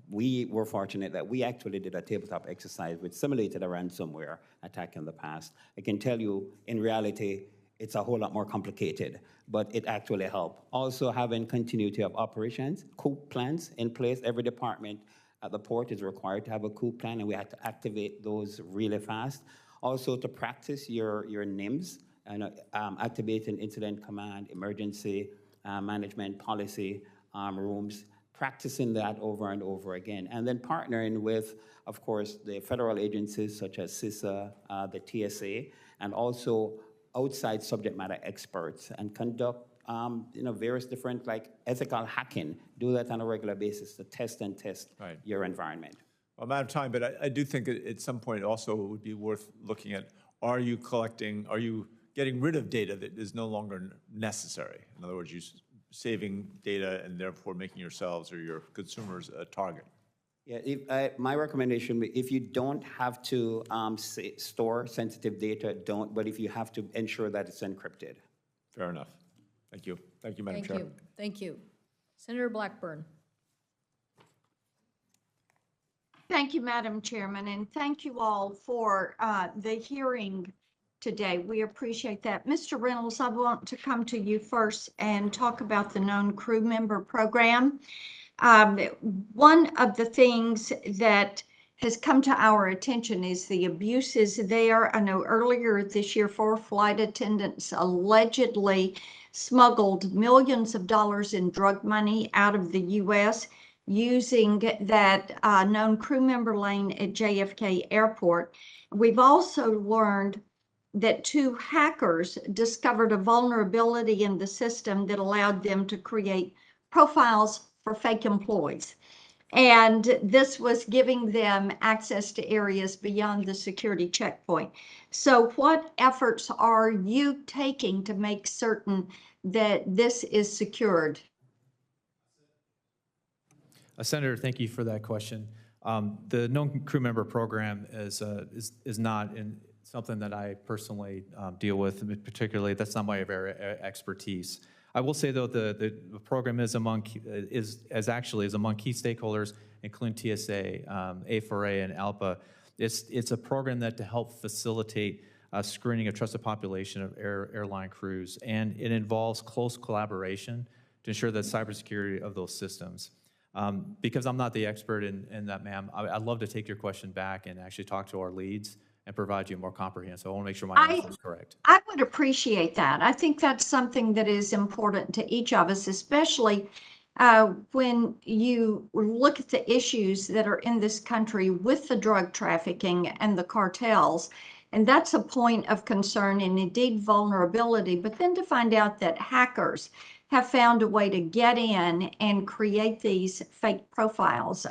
We were fortunate that we actually did a tabletop exercise which simulated a ransomware attack in the past. I can tell you, in reality, it's a whole lot more complicated, but it actually helped. Also, having continuity of operations, COOP plans in place. Every department at the port is required to have a COOP plan, and we had to activate those really fast. Also, to practice your NIMS, and activating incident command, emergency management policy rooms, practicing that over and over again. And then partnering with, of course, the federal agencies such as CISA, the TSA, and also outside subject matter experts, and conduct various different, like ethical hacking. Do that on a regular basis to test your environment. Well, I'm out of time, but I do think at some point also it would be worth looking at, are you getting rid of data that is no longer necessary? In other words, you saving data and therefore making yourselves or your consumers a target. Yeah, my recommendation, if you don't have to store sensitive data, don't, but if you have to, ensure that it's encrypted. Fair enough. Thank you. Thank you, Madam Chair. Thank you. Thank you. Senator Blackburn. Thank you, Madam Chairman, and thank you all for the hearing today. We appreciate that. Mr. Reynolds, I want to come to you first and talk about the known crew member program. One of the things that has come to our attention is the abuses there. I know earlier this year, 4 flight attendants allegedly smuggled millions of dollars in drug money out of the U.S. using that known crew member lane at JFK Airport. We've also learned that 2 hackers discovered a vulnerability in the system that allowed them to create profiles for fake employees. And this was giving them access to areas beyond the security checkpoint. So what efforts are you taking to make certain that this is secured? Senator, thank you for that question. The known crew member program is not something that I personally deal with, particularly. That's not my area of expertise. I will say, though, the program is among key stakeholders, including TSA, A4A, and ALPA. It's a program that to help facilitate screening of trusted population of airline crews, and it involves close collaboration to ensure that cybersecurity of those systems. Because I'm not the expert in that, ma'am, I'd love to take your question back and actually talk to our leads and provide you more comprehensive. I want to make sure my answer is correct. I would appreciate that. I think that's something that is important to each of us, especially when you look at the issues that are in this country with the drug trafficking and the cartels. And that's a point of concern and indeed vulnerability. But then to find out that hackers have found a way to get in and create these fake profiles.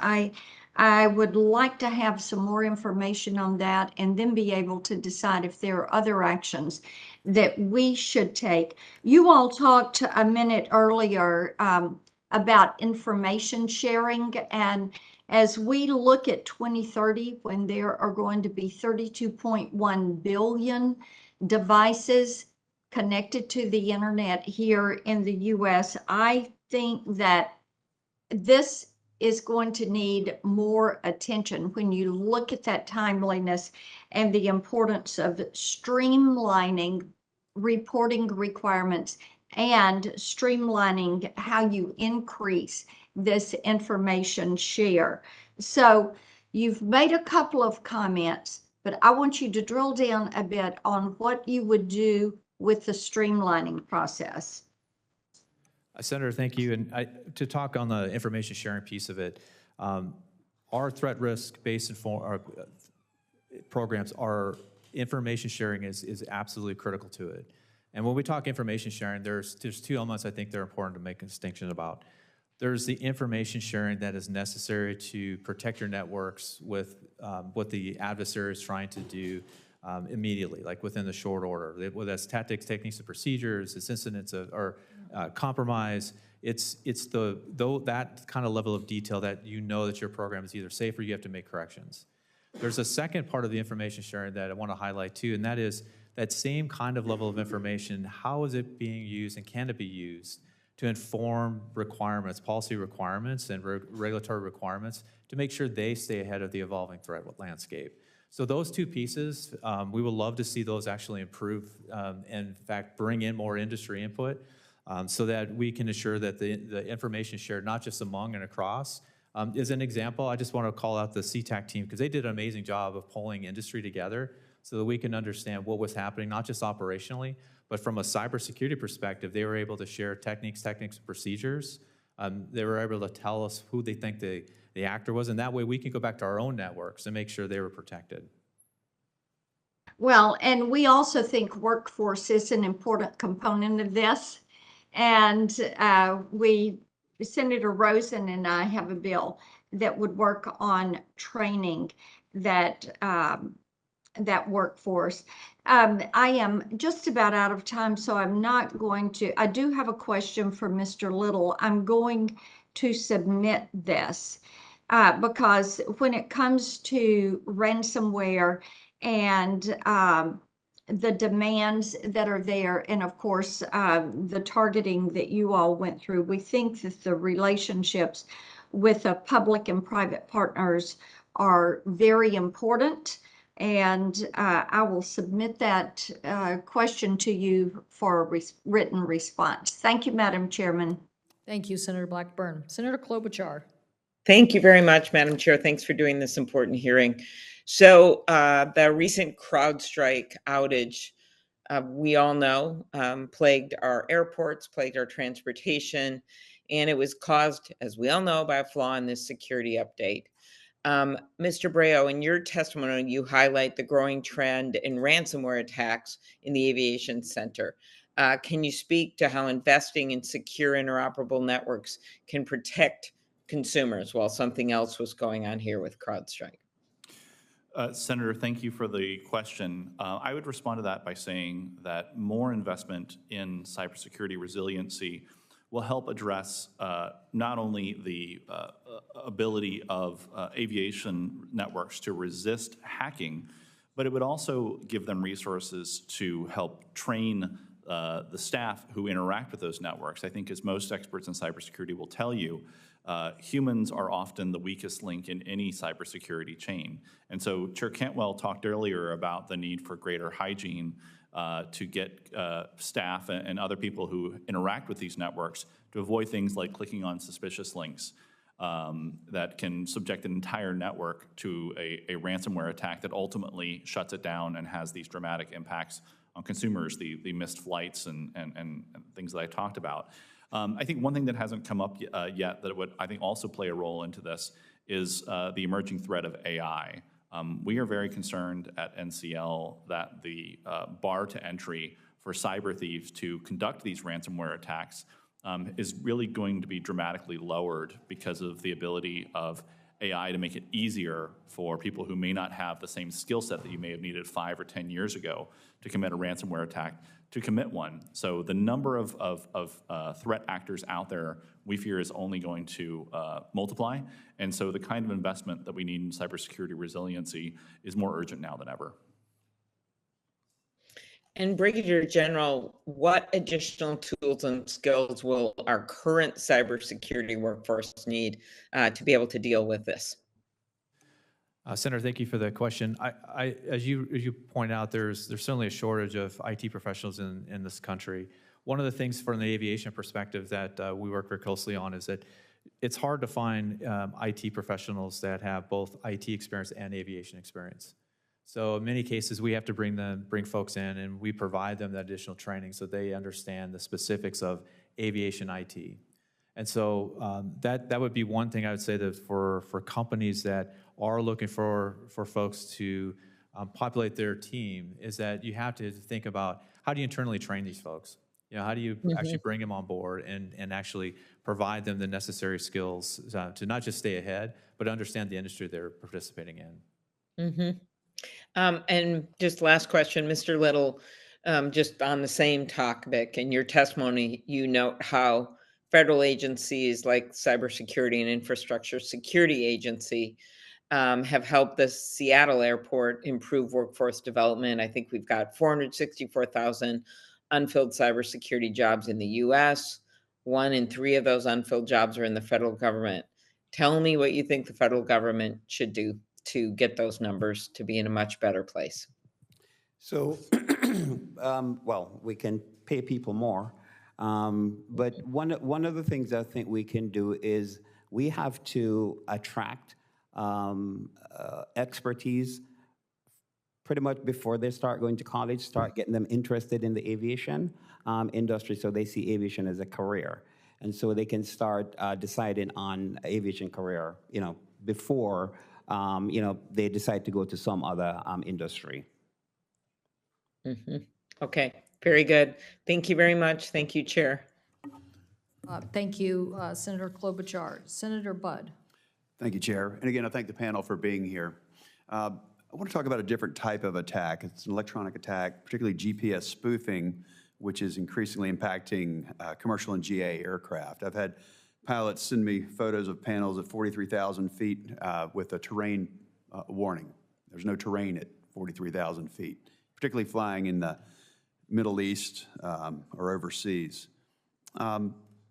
I would like to have some more information on that and then be able to decide if there are other actions that we should take. You all talked a minute earlier about information sharing, and as we look at 2030, when there are going to be 32.1 billion devices connected to the internet here in the US, I think that this is going to need more attention when you look at that timeliness and the importance of streamlining reporting requirements and streamlining how you increase this information share. So you've made a couple of comments, but I want you to drill down a bit on what you would do with the streamlining process. Senator, thank you. And to talk on the information sharing piece of it, our threat risk-based programs, our information sharing is absolutely critical to it. And when we talk information sharing, there's 2 elements I think they're important to make a distinction about. There's the information sharing that is necessary to protect your networks with what the adversary is trying to do immediately, like within the short order. Whether that's tactics, techniques, and procedures, it's incidents or compromise. It's that kind of level of detail that you know that your program is either safe or you have to make corrections. There's a second part of the information sharing that I want to highlight too, and that is that same kind of level of information. How is it being used and can it be used to inform requirements, policy requirements, and regulatory requirements to make sure they stay ahead of the evolving threat landscape? So those 2 pieces, we would love to see those actually improve and in fact bring in more industry input so that we can ensure that the information shared not just among and across. As an example, I just want to call out the CTAC team because they did an amazing job of pulling industry together so that we can understand what was happening, not just operationally, but from a cybersecurity perspective. They were able to share techniques, and procedures. They were able to tell us who they think the actor was, and that way we can go back to our own networks and make sure they were protected. Well, and we also think workforce is an important component of this. And Senator Rosen and I have a bill that would work on training that workforce. I am just about out of time, so I'm not going to. I do have a question for Mr. Little. I'm going to submit this because when it comes to ransomware and the demands that are there, and of course, the targeting that you all went through, we think that the relationships with the public and private partners are very important. And I will submit that question to you for a written response. Thank you, Madam Chairman. Thank you, Senator Blackburn. Senator Klobuchar. Thank you very much, Madam Chair. Thanks for doing this important hearing. So the recent CrowdStrike outage, we all know, plagued our airports, plagued our transportation, and it was caused, as we all know, by a flaw in this security update. Mr. Breo, in your testimony, you highlight the growing trend in ransomware attacks in the aviation sector. Can you speak to how investing in secure interoperable networks can protect consumers while something else was going on here with CrowdStrike? Senator, thank you for the question. I would respond to that by saying that more investment in cybersecurity resiliency will help address not only the ability of aviation networks to resist hacking, but it would also give them resources to help train the staff who interact with those networks. I think, as most experts in cybersecurity will tell you, humans are often the weakest link in any cybersecurity chain. And so Chair Cantwell talked earlier about the need for greater hygiene to get staff and other people who interact with these networks to avoid things like clicking on suspicious links that can subject an entire network to a ransomware attack that ultimately shuts it down and has these dramatic impacts on consumers, the missed flights and things that I talked about. I think one thing that hasn't come up yet that would, I think, also play a role into this is the emerging threat of AI. We are very concerned at NCL that the bar to entry for cyber thieves to conduct these ransomware attacks is really going to be dramatically lowered because of the ability of AI to make it easier for people who may not have the same skill set that you may have needed 5 or 10 years ago to commit a ransomware attack to commit one. So the number of threat actors out there, we fear, is only going to multiply. And so the kind of investment that we need in cybersecurity resiliency is more urgent now than ever. And Brigadier General, what additional tools and skills will our current cybersecurity workforce need to be able to deal with this? Senator, thank you for the question. As you point out, there's certainly a shortage of IT professionals in this country. One of the things from the aviation perspective that we work very closely on is that it's hard to find IT professionals that have both IT experience and aviation experience. So in many cases, we have to bring folks in, and we provide them that additional training so they understand the specifics of aviation IT. And so that would be one thing I would say that for companies that are looking for folks to populate their team, is that you have to think about, how do you internally train these folks? You know, how do you actually bring them on board and actually provide them the necessary skills to not just stay ahead, but understand the industry they're participating in? And just last question, Mr. Little, just on the same topic, in your testimony, you note how federal agencies like Cybersecurity and Infrastructure Security Agency have helped the Seattle airport improve workforce development. I think we've got 464,000 unfilled cybersecurity jobs in the US. 1 in 3 of those unfilled jobs are in the federal government. Tell me what you think the federal government should do to get those numbers to be in a much better place. So, well, we can pay people more, but one of the things I think we can do is we have to attract expertise pretty much before they start going to college, start getting them interested in the aviation industry so they see aviation as a career. And so they can start deciding on aviation career, you know, before, you know, they decide to go to some other industry. Okay, very good. Thank you very much. Thank you, Chair. Thank you, Senator Klobuchar. Senator Budd. Thank you, Chair. And again, I thank the panel for being here. I want to talk about a different type of attack. It's an electronic attack, particularly GPS spoofing, which is increasingly impacting commercial and GA aircraft. I've had pilots send me photos of panels at 43,000 feet with a terrain warning. There's no terrain at 43,000 feet, particularly flying in the Middle East or overseas.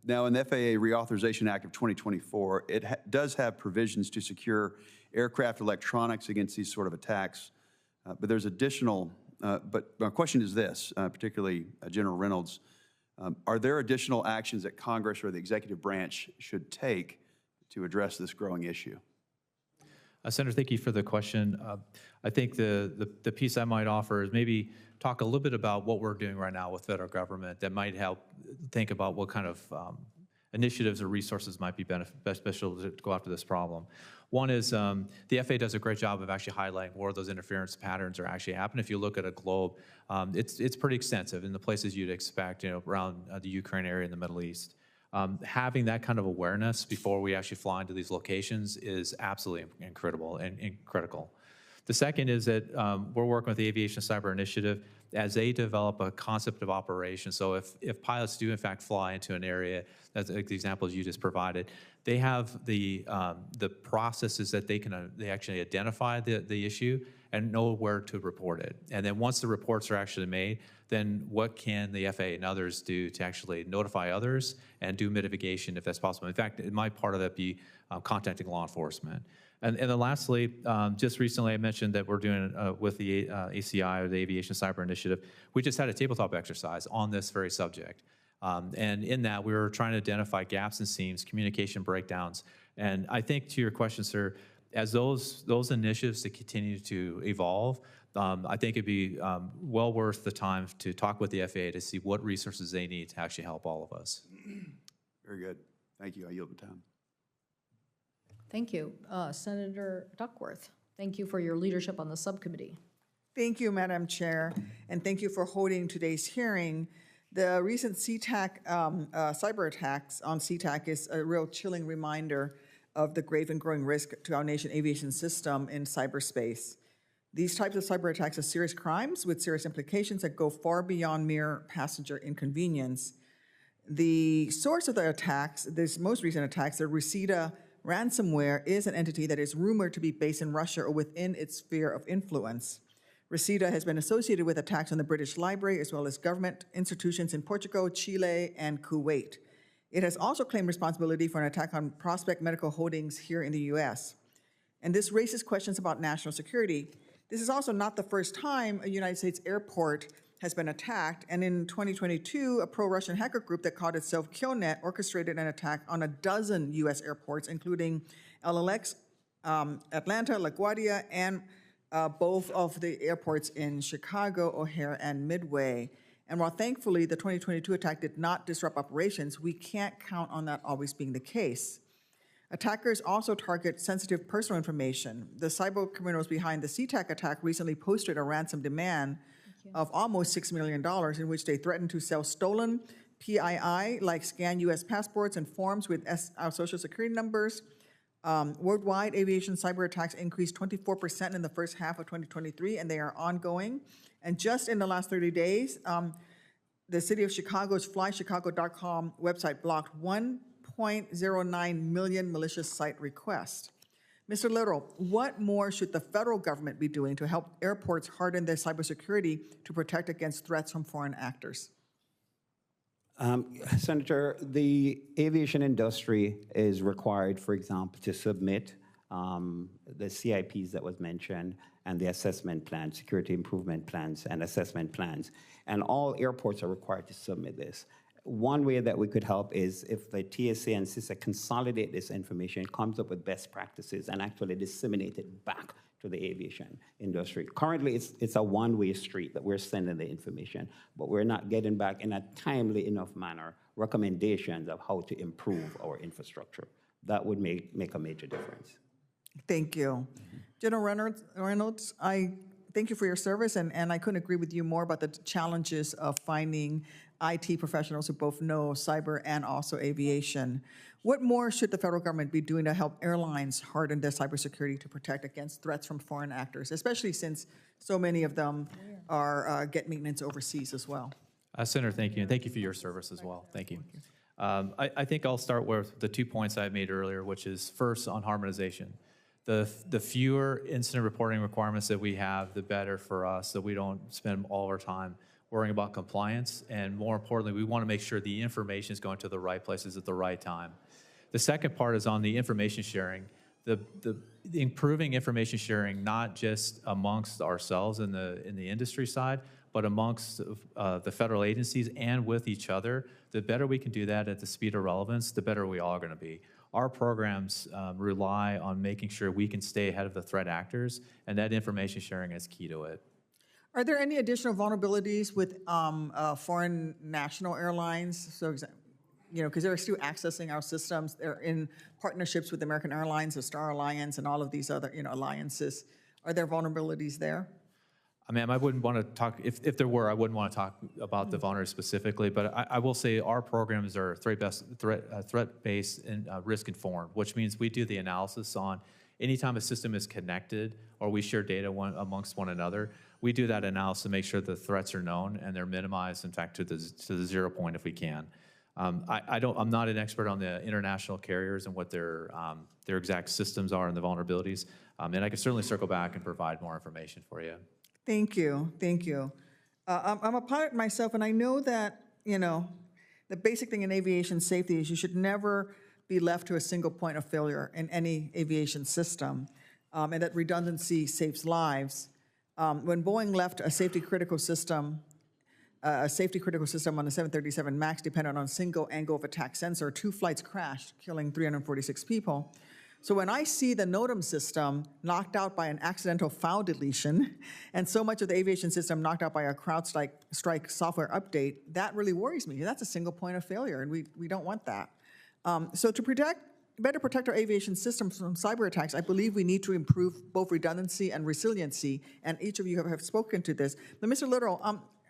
Now, in the FAA Reauthorization Act of 2024, it does have provisions to secure aircraft electronics against these sort of attacks, but there's additional, but my question is this, particularly General Reynolds, are there additional actions that Congress or the executive branch should take to address this growing issue? Senator, thank you for the question. I think the piece I might offer is maybe talk a little bit about what we're doing right now with federal government that might help think about what kind of initiatives or resources might be beneficial to go after this problem. One is the FAA does a great job of actually highlighting where those interference patterns are actually happening. If you look at a globe, it's pretty extensive in the places you'd expect, around the Ukraine area in the Middle East. Having that kind of awareness before we actually fly into these locations is absolutely incredible and critical. The second is that we're working with the Aviation Cyber Initiative as they develop a concept of operation. So if pilots do in fact fly into an area, that's like the examples you just provided, they have the processes that they actually identify the issue and know where to report it. And then once the reports are actually made, then what can the FAA and others do to actually notify others and do mitigation if that's possible? In fact, it might part of that be contacting law enforcement. And then lastly, just recently I mentioned that we're doing with the ACI, or the Aviation Cyber Initiative, we just had a tabletop exercise on this very subject. And in that, we were trying to identify gaps and seams, communication breakdowns. And I think to your question, sir, as those initiatives to continue to evolve, I think it'd be well worth the time to talk with the FAA to see what resources they need to actually help all of us. Very good. Thank you. I yield the time. Thank you. Senator Duckworth, thank you for your leadership on the subcommittee. Thank you, Madam Chair, and thank you for holding today's hearing. The recent CTAC cyber attacks on CTAC is a real chilling reminder of the grave and growing risk to our nation's aviation system in cyberspace. These types of cyber attacks are serious crimes with serious implications that go far beyond mere passenger inconvenience. The source of the attacks, this most recent attacks, the Reseda ransomware, is an entity that is rumored to be based in Russia or within its sphere of influence. Reseda has been associated with attacks on the British Library as well as government institutions in Portugal, Chile, and Kuwait. It has also claimed responsibility for an attack on Prospect Medical Holdings here in the US. And this raises questions about national security. This is also not the first time a United States airport has been attacked, and in 2022, a pro-Russian hacker group that called itself KillNet orchestrated an attack on a dozen US airports, including LAX, Atlanta, LaGuardia, and both of the airports in Chicago, O'Hare, and Midway. And while thankfully the 2022 attack did not disrupt operations, we can't count on that always being the case. Attackers also target sensitive personal information. The cyber criminals behind the CTAC attack recently posted a ransom demand of almost $6 million, in which they threatened to sell stolen PII, like scanned US passports and forms with our social security numbers. Worldwide, aviation cyber attacks increased 24% in the first half of 2023, and they are ongoing. And just in the last 30 days, the city of Chicago's flychicago.com website blocked 1.09 million malicious site requests. Mr. Little, what more should the federal government be doing to help airports harden their cybersecurity to protect against threats from foreign actors? Senator, the aviation industry is required, for example, to submit the CIPs that was mentioned and the assessment plans, security improvement plans and assessment plans. And all airports are required to submit this. One way that we could help is if the TSA and CISA consolidate this information, comes up with best practices, and actually disseminate it back to the aviation industry. Currently, it's a one-way street that we're sending the information, but we're not getting back in a timely enough manner recommendations of how to improve our infrastructure. That would make a major difference. Thank you. General Reynolds, I thank you for your service, and I couldn't agree with you more about the challenges of finding IT professionals who both know cyber and also aviation. What more should the federal government be doing to help airlines harden their cybersecurity to protect against threats from foreign actors, especially since so many of them are get maintenance overseas as well? Senator, thank you, and thank you for your service as well. Thank you. I think I'll start with the 2 points I made earlier, which is first on harmonization. The fewer incident reporting requirements that we have, the better for us, so we don't spend all our time worrying about compliance, and more importantly, we want to make sure the information is going to the right places at the right time. The second part is on the information sharing. The improving information sharing, not just amongst ourselves in the industry side, but amongst the federal agencies and with each other. The better we can do that at the speed of relevance, the better we all are going to be. our programs rely on making sure we can stay ahead of the threat actors, and that information sharing is key to it. Are there any additional vulnerabilities with foreign national airlines? So, because they're still accessing our systems. They're in partnerships with American Airlines, the Star Alliance, and all of these other, alliances. Are there vulnerabilities there? I mean, I wouldn't want to talk, if there were, I wouldn't want to talk about the vulnerabilities specifically, but I will say our programs are threat-based and risk-informed, which means we do the analysis on anytime a system is connected or we share data amongst one another, we do that analysis to make sure the threats are known and they're minimized, in fact, to the 0 point if we can. I'm not an expert on the international carriers and what their exact systems are and the vulnerabilities, and I can certainly circle back and provide more information for you. Thank you, thank you. I'm a pilot myself, and I know that, the basic thing in aviation safety is you should never be left to a single point of failure in any aviation system, and that redundancy saves lives. When Boeing left a safety critical system on the 737 MAX depended on a single angle of attack sensor, 2 flights crashed, killing 346 people. So when I see the NOTAM system knocked out by an accidental file deletion, and so much of the aviation system knocked out by a CrowdStrike software update, that really worries me. That's a single point of failure, and we don't want that. So to better protect our aviation systems from cyber attacks, I believe we need to improve both redundancy and resiliency, and each of you have spoken to this. But Mr. Little,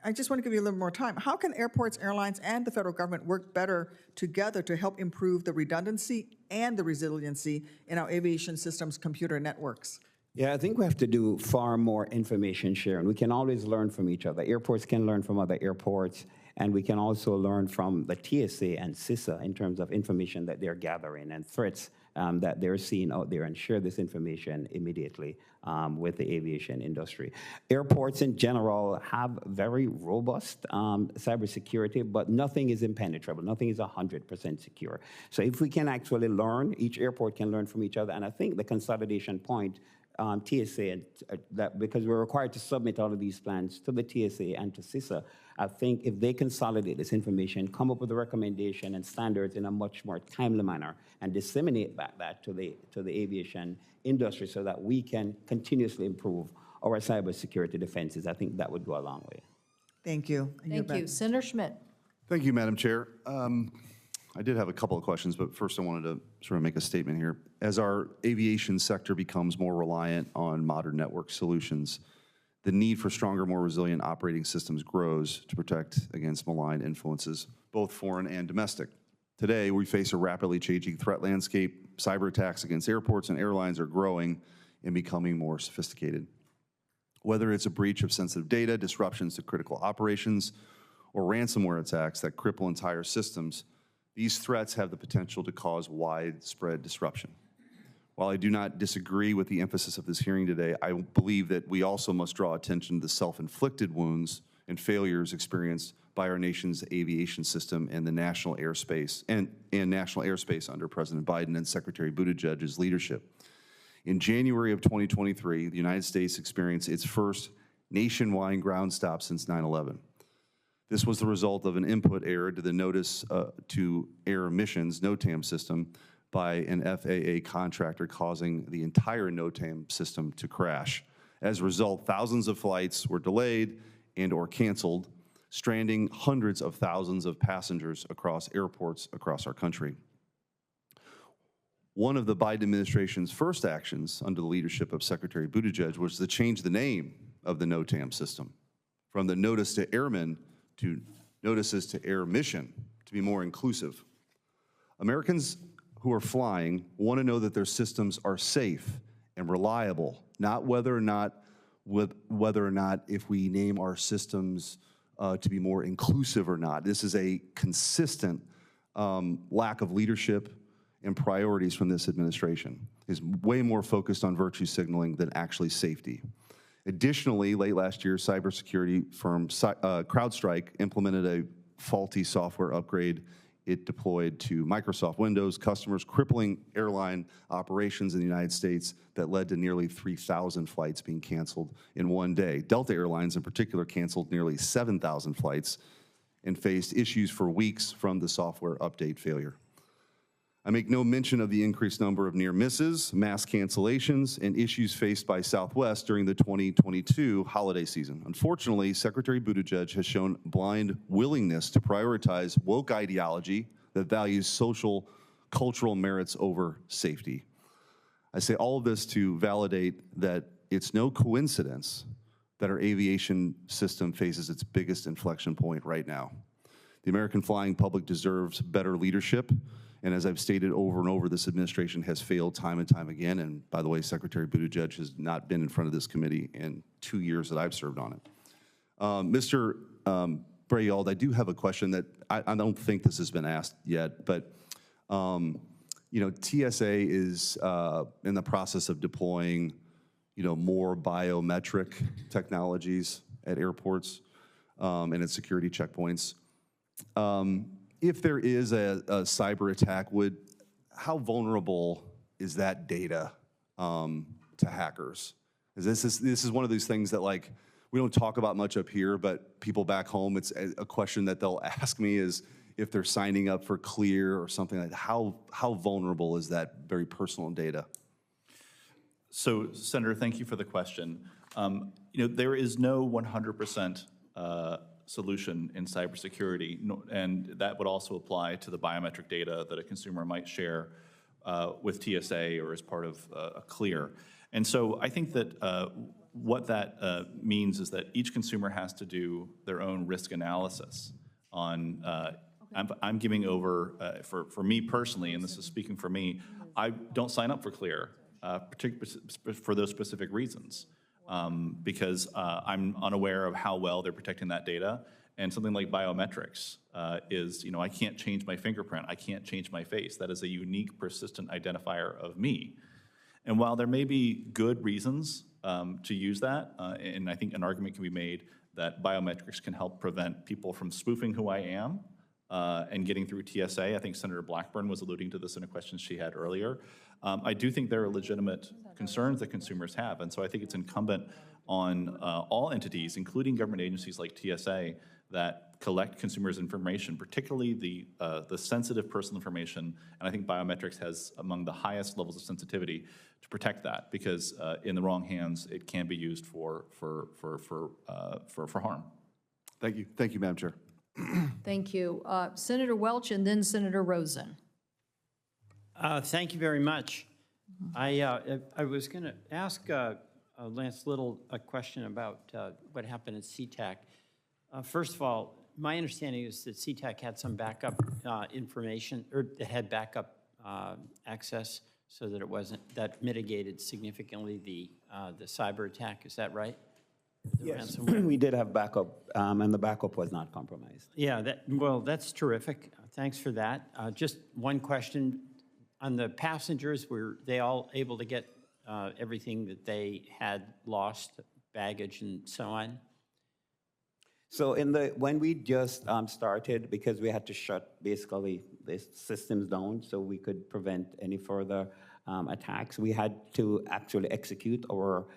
I just want to give you a little more time. How can airports, airlines, and the federal government work better together to help improve the redundancy and the resiliency in our aviation systems computer networks? Yeah, I think we have to do far more information sharing. We can always learn from each other. Airports can learn from other airports, and we can also learn from the TSA and CISA in terms of information that they're gathering and threats that they're seeing out there, and share this information immediately with the aviation industry. Airports in general have very robust cybersecurity, but nothing is impenetrable. Nothing is 100% secure. So if we can actually learn, each airport can learn from each other, and I think the consolidation point TSA, that because we're required to submit all of these plans to the TSA and to CISA, I think if they consolidate this information, come up with a recommendation and standards in a much more timely manner, and disseminate that to the aviation industry so that we can continuously improve our cybersecurity defenses, I think that would go a long way. Thank you. Thank you. Senator Schmidt. Thank you, Madam Chair. I did have a couple of questions, but first I wanted to sort of make a statement here. As our aviation sector becomes more reliant on modern network solutions, the need for stronger, more resilient operating systems grows to protect against malign influences, both foreign and domestic. Today, we face a rapidly changing threat landscape. Cyber attacks against airports and airlines are growing and becoming more sophisticated. Whether it's a breach of sensitive data, disruptions to critical operations, or ransomware attacks that cripple entire systems, these threats have the potential to cause widespread disruption. While I do not disagree with the emphasis of this hearing today, I believe that we also must draw attention to the self-inflicted wounds and failures experienced by our nation's aviation system and the national airspace and national airspace under President Biden and Secretary Buttigieg's leadership. In January of 2023, the United States experienced its first nationwide ground stop since 9/11. This was the result of an input error to the Notice to Air Emissions NOTAM system by an FAA contractor, causing the entire NOTAM system to crash. As a result, thousands of flights were delayed and or canceled, stranding hundreds of thousands of passengers across airports across our country. One of the Biden administration's first actions under the leadership of Secretary Buttigieg was to change the name of the NOTAM system from the Notice to Airmen to Notices to Air Mission to be more inclusive. Americans who are flying want to know that their systems are safe and reliable, not whether or not if we name our systems to be more inclusive or not. This is a consistent lack of leadership and priorities from this administration. Is way more focused on virtue signaling than actually safety. Additionally, late last year, cybersecurity firm CrowdStrike implemented a faulty software upgrade it deployed to Microsoft Windows customers, crippling airline operations in the United States that led to nearly 3,000 flights being canceled in one day. Delta Airlines in particular canceled nearly 7,000 flights and faced issues for weeks from the software update failure. I make no mention of the increased number of near misses, mass cancellations, and issues faced by Southwest during the 2022 holiday season. Unfortunately, Secretary Buttigieg has shown blind willingness to prioritize woke ideology that values social, cultural merits over safety. I say all of this to validate that it's no coincidence that our aviation system faces its biggest inflection point right now. The American flying public deserves better leadership, and as I've stated over and over, this administration has failed time and time again, and by the way, Secretary Buttigieg has not been in front of this committee in 2 years that I've served on it. Mr. Brayald, I do have a question that I don't think this has been asked yet, but you know, TSA is in the process of deploying, you know, more biometric technologies at airports and at security checkpoints. If there is a cyber attack, how vulnerable is that data to hackers? This is one of those things that, like, we don't talk about much up here, but people back home, it's a question that they'll ask me is if they're signing up for Clear or something like that. How vulnerable is that very personal data? So, Senator, thank you for the question. You know, there is no 100% solution in cybersecurity, and that would also apply to the biometric data that a consumer might share with TSA or as part of a Clear. And so I think that what that means is that each consumer has to do their own risk analysis on, I'm giving over, for me personally, and this is speaking for me, I don't sign up for Clear, particularly for those specific reasons. Because I'm unaware of how well they're protecting that data. And something like biometrics is, you know, I can't change my fingerprint. I can't change my face. That is a unique, persistent identifier of me. And while there may be good reasons to use that, and I think an argument can be made that biometrics can help prevent people from spoofing who I am and getting through TSA. I think Senator Blackburn was alluding to this in a question she had earlier. I do think there are legitimate concerns that consumers have, and so I think it's incumbent on all entities, including government agencies like TSA, that collect consumers' information, particularly the sensitive personal information, and I think biometrics has among the highest levels of sensitivity to protect that, because in the wrong hands, it can be used for harm. Thank you, Madam Chair. Thank you. Senator Welch and then Senator Rosen. Thank you very much. I was going to ask Lance Little a question about what happened at SeaTac. First of all, my understanding is that SeaTac had some backup information, or it had backup access, so that it wasn't, that mitigated significantly the cyber attack. Is that right? Yes, we did have backup, and the backup was not compromised. Yeah, well, that's terrific. Thanks for that. Just one question. On the passengers, were they all able to get everything that they had lost, baggage and so on? So when we just started, because we had to shut basically the systems down so we could prevent any further attacks, we had to actually execute our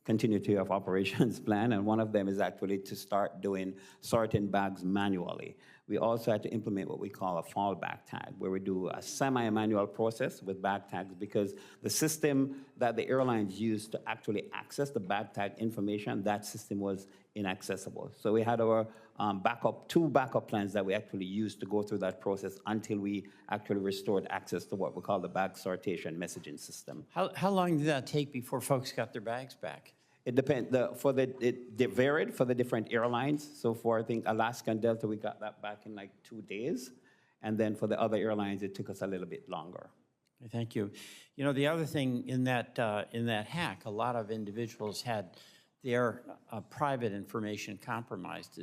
continuity of operations plan, and one of them is actually to start doing sorting bags manually. We also had to implement what we call a fallback tag, where we do a semi-manual process with bag tags, because the system that the airlines use to actually access the bag tag information, that system was inaccessible. So we had our two backup plans that we actually used to go through that process until we actually restored access to what we call the bag sortation messaging system. How long did that take before folks got their bags back? It depends. It varied for the different airlines. So for, I think, Alaska and Delta, we got that back in like 2 days. And then for the other airlines, it took us a little bit longer. Thank you. You know, the other thing in that hack, a lot of individuals had their private information compromised,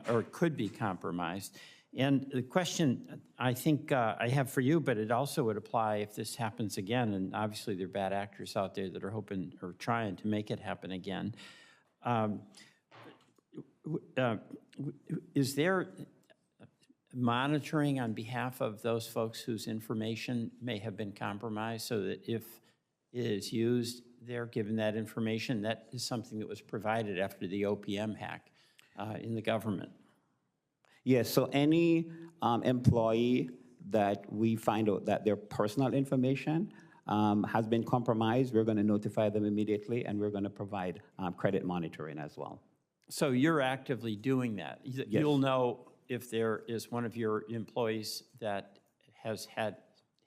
or could be compromised. And the question I think I have for you, but it also would apply if this happens again, and obviously there are bad actors out there that are hoping or trying to make it happen again. Is there monitoring on behalf of those folks whose information may have been compromised, so that if it is used, they're given that information? That is something that was provided after the OPM hack in the government. Yes, so any employee that we find out that their personal information has been compromised, we're going to notify them immediately, and we're going to provide credit monitoring as well. So you're actively doing that. You'll know if there is one of your employees that has had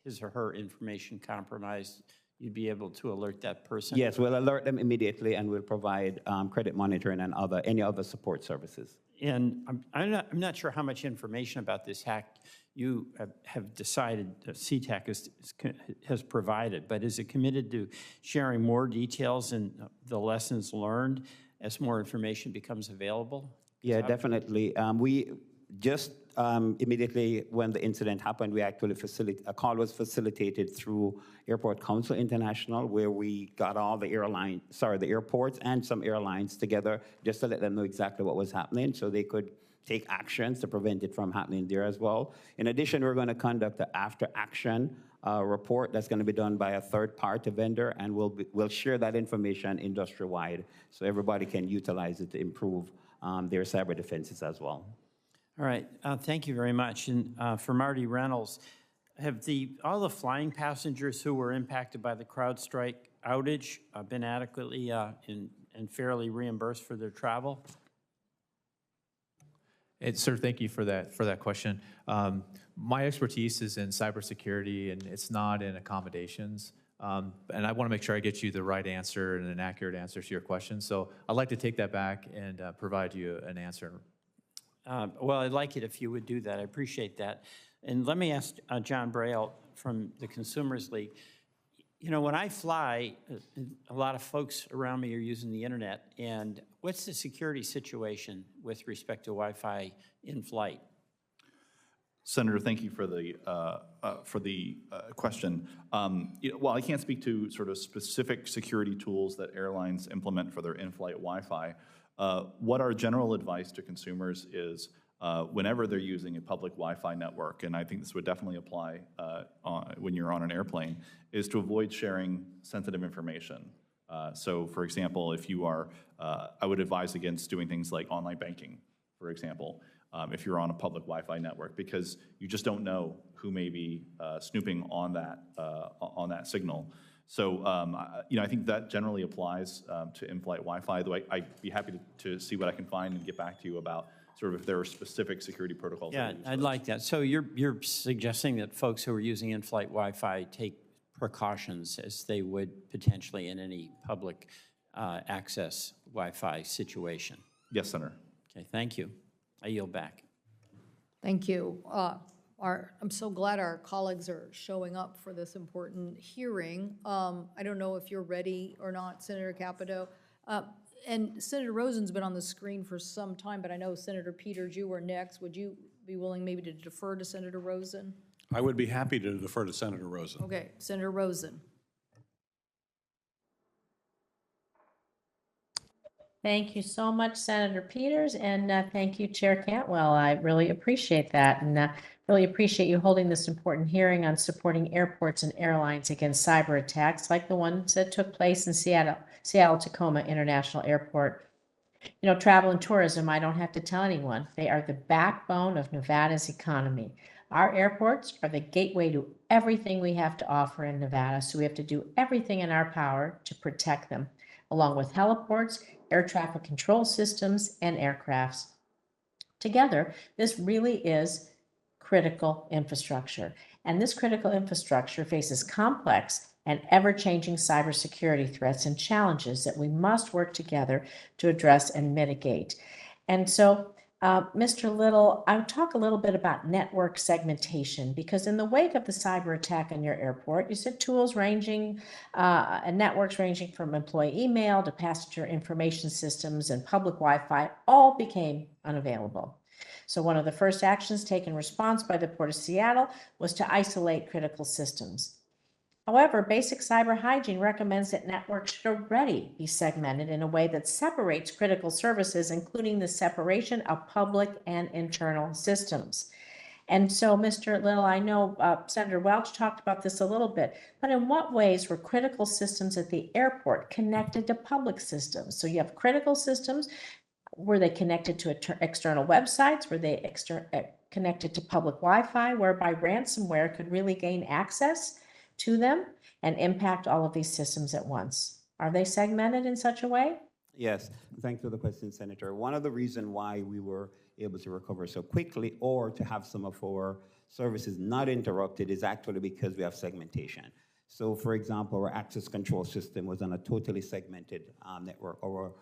his or her information compromised, you'd be able to alert that person? Yes, we'll alert them immediately, and we'll provide credit monitoring and any other support services. And I'm not sure how much information about this hack you have decided CTAC has provided, but is it committed to sharing more details and the lessons learned as more information becomes available? Yeah, definitely. We just immediately when the incident happened, we actually a call was facilitated through Airport Council International, where we got all the airports and some airlines together just to let them know exactly what was happening so they could take actions to prevent it from happening there as well. In addition, we're going to conduct an after-action report that's going to be done by a third-party vendor, and we'll share that information industry-wide so everybody can utilize it to improve their cyber defenses as well. All right, thank you very much. And for Marty Reynolds, have all the flying passengers who were impacted by the CrowdStrike outage been adequately and fairly reimbursed for their travel? Sir, thank you for that question. My expertise is in cybersecurity, and it's not in accommodations. And I want to make sure I get you the right answer and an accurate answer to your question. So I'd like to take that back and provide you an answer. Well, I'd like it if you would do that. I appreciate that. And let me ask John Braille from the Consumers League. You know, when I fly, a lot of folks around me are using the internet. And what's the security situation with respect to Wi-Fi in flight? Senator, thank you for the question. While I can't speak to sort of specific security tools that airlines implement for their in-flight Wi-Fi, what our general advice to consumers is whenever they're using a public Wi-Fi network, and I think this would definitely apply when you're on an airplane, is to avoid sharing sensitive information. So, for example, if you are, I would advise against doing things like online banking, for example, if you're on a public Wi-Fi network, because you just don't know who may be snooping on that signal. So, I think that generally applies to in-flight Wi-Fi, though I'd be happy to see what I can find and get back to you about sort of if there are specific security protocols. Yeah, I'd like that. So you're suggesting that folks who are using in-flight Wi-Fi take precautions as they would potentially in any public access Wi-Fi situation? Yes, Senator. Okay, thank you. I yield back. Thank you. I'm so glad our colleagues are showing up for this important hearing. I don't know if you're ready or not, Senator Capito. And Senator Rosen's been on the screen for some time, but I know Senator Peters, you were next. Would you be willing maybe to defer to Senator Rosen? I would be happy to defer to Senator Rosen. Okay, Senator Rosen. Thank you so much, Senator Peters, and thank you, Chair Cantwell. I really appreciate that, and really appreciate you holding this important hearing on supporting airports and airlines against cyber attacks like the ones that took place in Seattle-Tacoma International Airport. You know, travel and tourism, I don't have to tell anyone, they are the backbone of Nevada's economy. Our airports are the gateway to everything we have to offer in Nevada, so we have to do everything in our power to protect them, along with heliports, air traffic control systems, and aircrafts. Together, this really is critical infrastructure. And this critical infrastructure faces complex and ever-changing cybersecurity threats and challenges that we must work together to address and mitigate. And so, Mr. Little, I would talk a little bit about network segmentation, because in the wake of the cyber attack on your airport, you said tools ranging and networks ranging from employee email to passenger information systems and public Wi-Fi all became unavailable. So one of the first actions taken in response by the Port of Seattle was to isolate critical systems. However, basic cyber hygiene recommends that networks should already be segmented in a way that separates critical services, including the separation of public and internal systems. And so, Mr. Little, I know Senator Welch talked about this a little bit, but in what ways were critical systems at the airport connected to public systems? So you have critical systems. Were they connected to external websites? Were they connected to public Wi-Fi, whereby ransomware could really gain access to them and impact all of these systems at once. Are they segmented in such a way? Yes, thanks for the question, Senator. One of the reasons why we were able to recover so quickly or to have some of our services not interrupted is actually because we have segmentation. So, for example, our access control system was on a totally segmented network. Our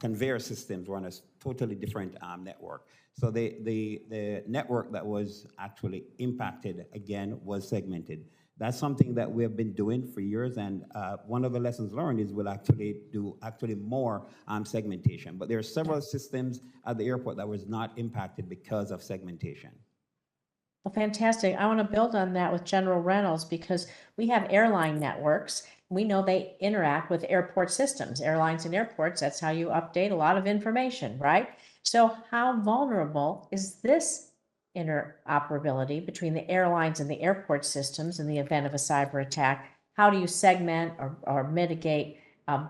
conveyor systems were on a totally different network. So the network that was actually impacted, again, was segmented. That's something that we have been doing for years, and one of the lessons learned is we'll actually do more segmentation. But there are several systems at the airport that was not impacted because of segmentation. Well, fantastic. I want to build on that with General Reynolds because we have airline networks. We know they interact with airport systems, airlines and airports. That's how you update a lot of information, right? So how vulnerable is this interoperability between the airlines and the airport systems in the event of a cyber attack? How do you segment or mitigate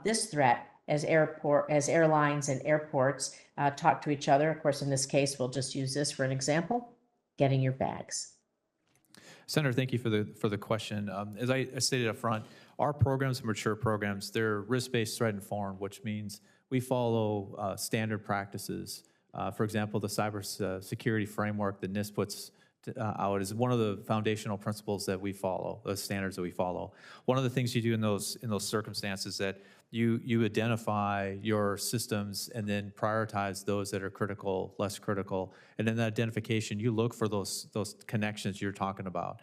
this threat as airlines and airports talk to each other? Of course, in this case, we'll just use this for an example, getting your bags. Senator, thank you for the question. As I stated up front, our programs are mature programs. They're risk-based, threat-informed, which means we follow standard practices. For example, the cybersecurity framework that NIST puts out is one of the foundational principles that we follow, the standards that we follow. One of the things you do in those circumstances that you identify your systems and then prioritize those that are critical, less critical, and in that identification, you look for those connections you're talking about.